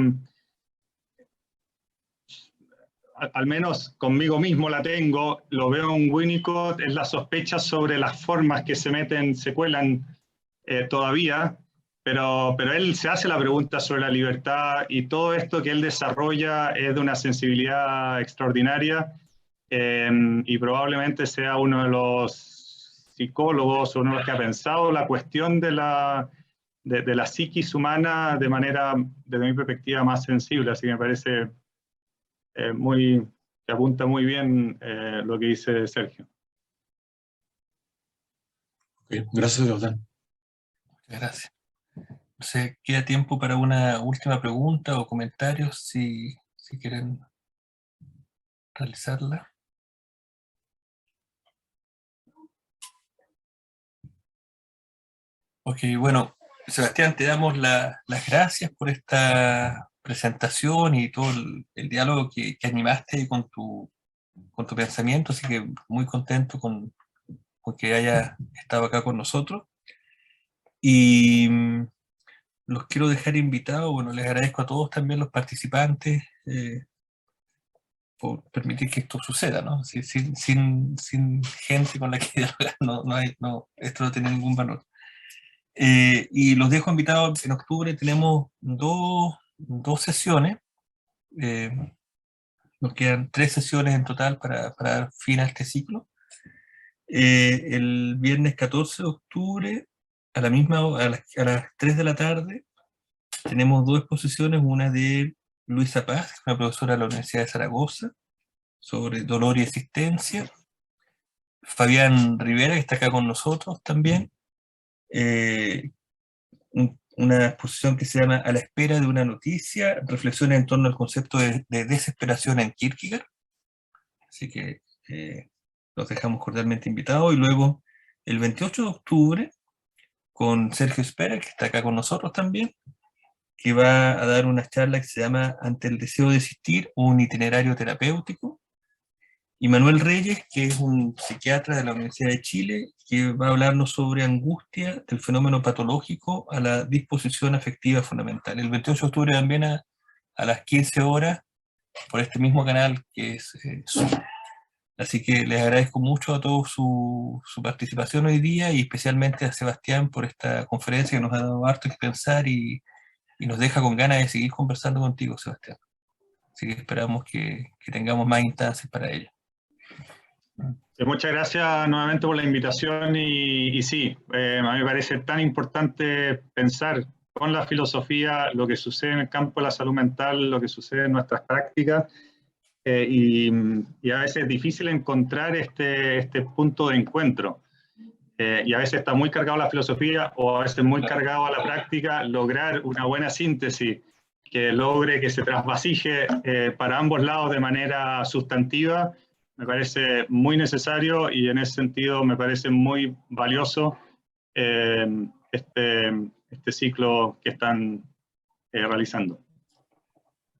al menos conmigo mismo la tengo, lo veo en Winnicott, es la sospecha sobre las formas que se cuelan todavía. Pero él se hace la pregunta sobre la libertad y todo esto que él desarrolla es de una sensibilidad extraordinaria y probablemente sea uno de los psicólogos, uno de los que ha pensado la cuestión de la psiquis humana de manera, desde mi perspectiva, más sensible. Así que me parece que apunta muy bien lo que dice Sergio. Okay, gracias, Sebastián. Gracias. No sé, queda tiempo para una última pregunta o comentarios, si quieren realizarla. Ok, bueno, Sebastián, te damos las gracias por esta presentación y todo el diálogo que animaste con tu con tu pensamiento, así que muy contento con que haya estado acá con nosotros. Y los quiero dejar invitados, bueno, les agradezco a todos también los participantes por permitir que esto suceda, ¿no? Sin gente con la que dialogar, esto no tiene ningún valor. Y los dejo invitados. En octubre tenemos dos sesiones. Nos quedan 3 sesiones en total para dar fin a este ciclo. El viernes 14 de octubre, a las 3 de la tarde, tenemos 2 exposiciones, una de Luisa Paz, una profesora de la Universidad de Zaragoza, sobre dolor y existencia. Fabián Rivera, que está acá con nosotros también. Una exposición que se llama A la espera de una noticia, reflexiones en torno al concepto de desesperación en Kierkegaard. Así que los dejamos cordialmente invitados. Y luego, el 28 de octubre, con Sergio Espera, que está acá con nosotros también, que va a dar una charla que se llama Ante el deseo de existir, un itinerario terapéutico. Y Manuel Reyes, que es un psiquiatra de la Universidad de Chile, que va a hablarnos sobre angustia, del fenómeno patológico a la disposición afectiva fundamental. El 28 de octubre también a las 15 horas, por este mismo canal que es Zoom. Así que les agradezco mucho a todos su participación hoy día, y especialmente a Sebastián por esta conferencia que nos ha dado harto que pensar y nos deja con ganas de seguir conversando contigo, Sebastián. Así que esperamos que tengamos más instancias para ello. Muchas gracias nuevamente por la invitación y sí, a mí me parece tan importante pensar con la filosofía lo que sucede en el campo de la salud mental, lo que sucede en nuestras prácticas, y a veces es difícil encontrar este punto de encuentro. Y a veces está muy cargado la filosofía o a veces muy cargado a la práctica, lograr una buena síntesis que logre que se trasvasije para ambos lados de manera sustantiva, me parece muy necesario, y en ese sentido me parece muy valioso este ciclo que están realizando.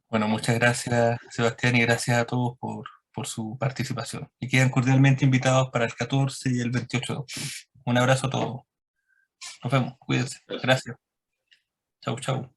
Bueno, muchas gracias, Sebastián, y gracias a todos por su participación. Y quedan cordialmente invitados para el 14 y el 28 de octubre. Un abrazo a todos. Nos vemos, cuídense. Gracias. Chau, chau.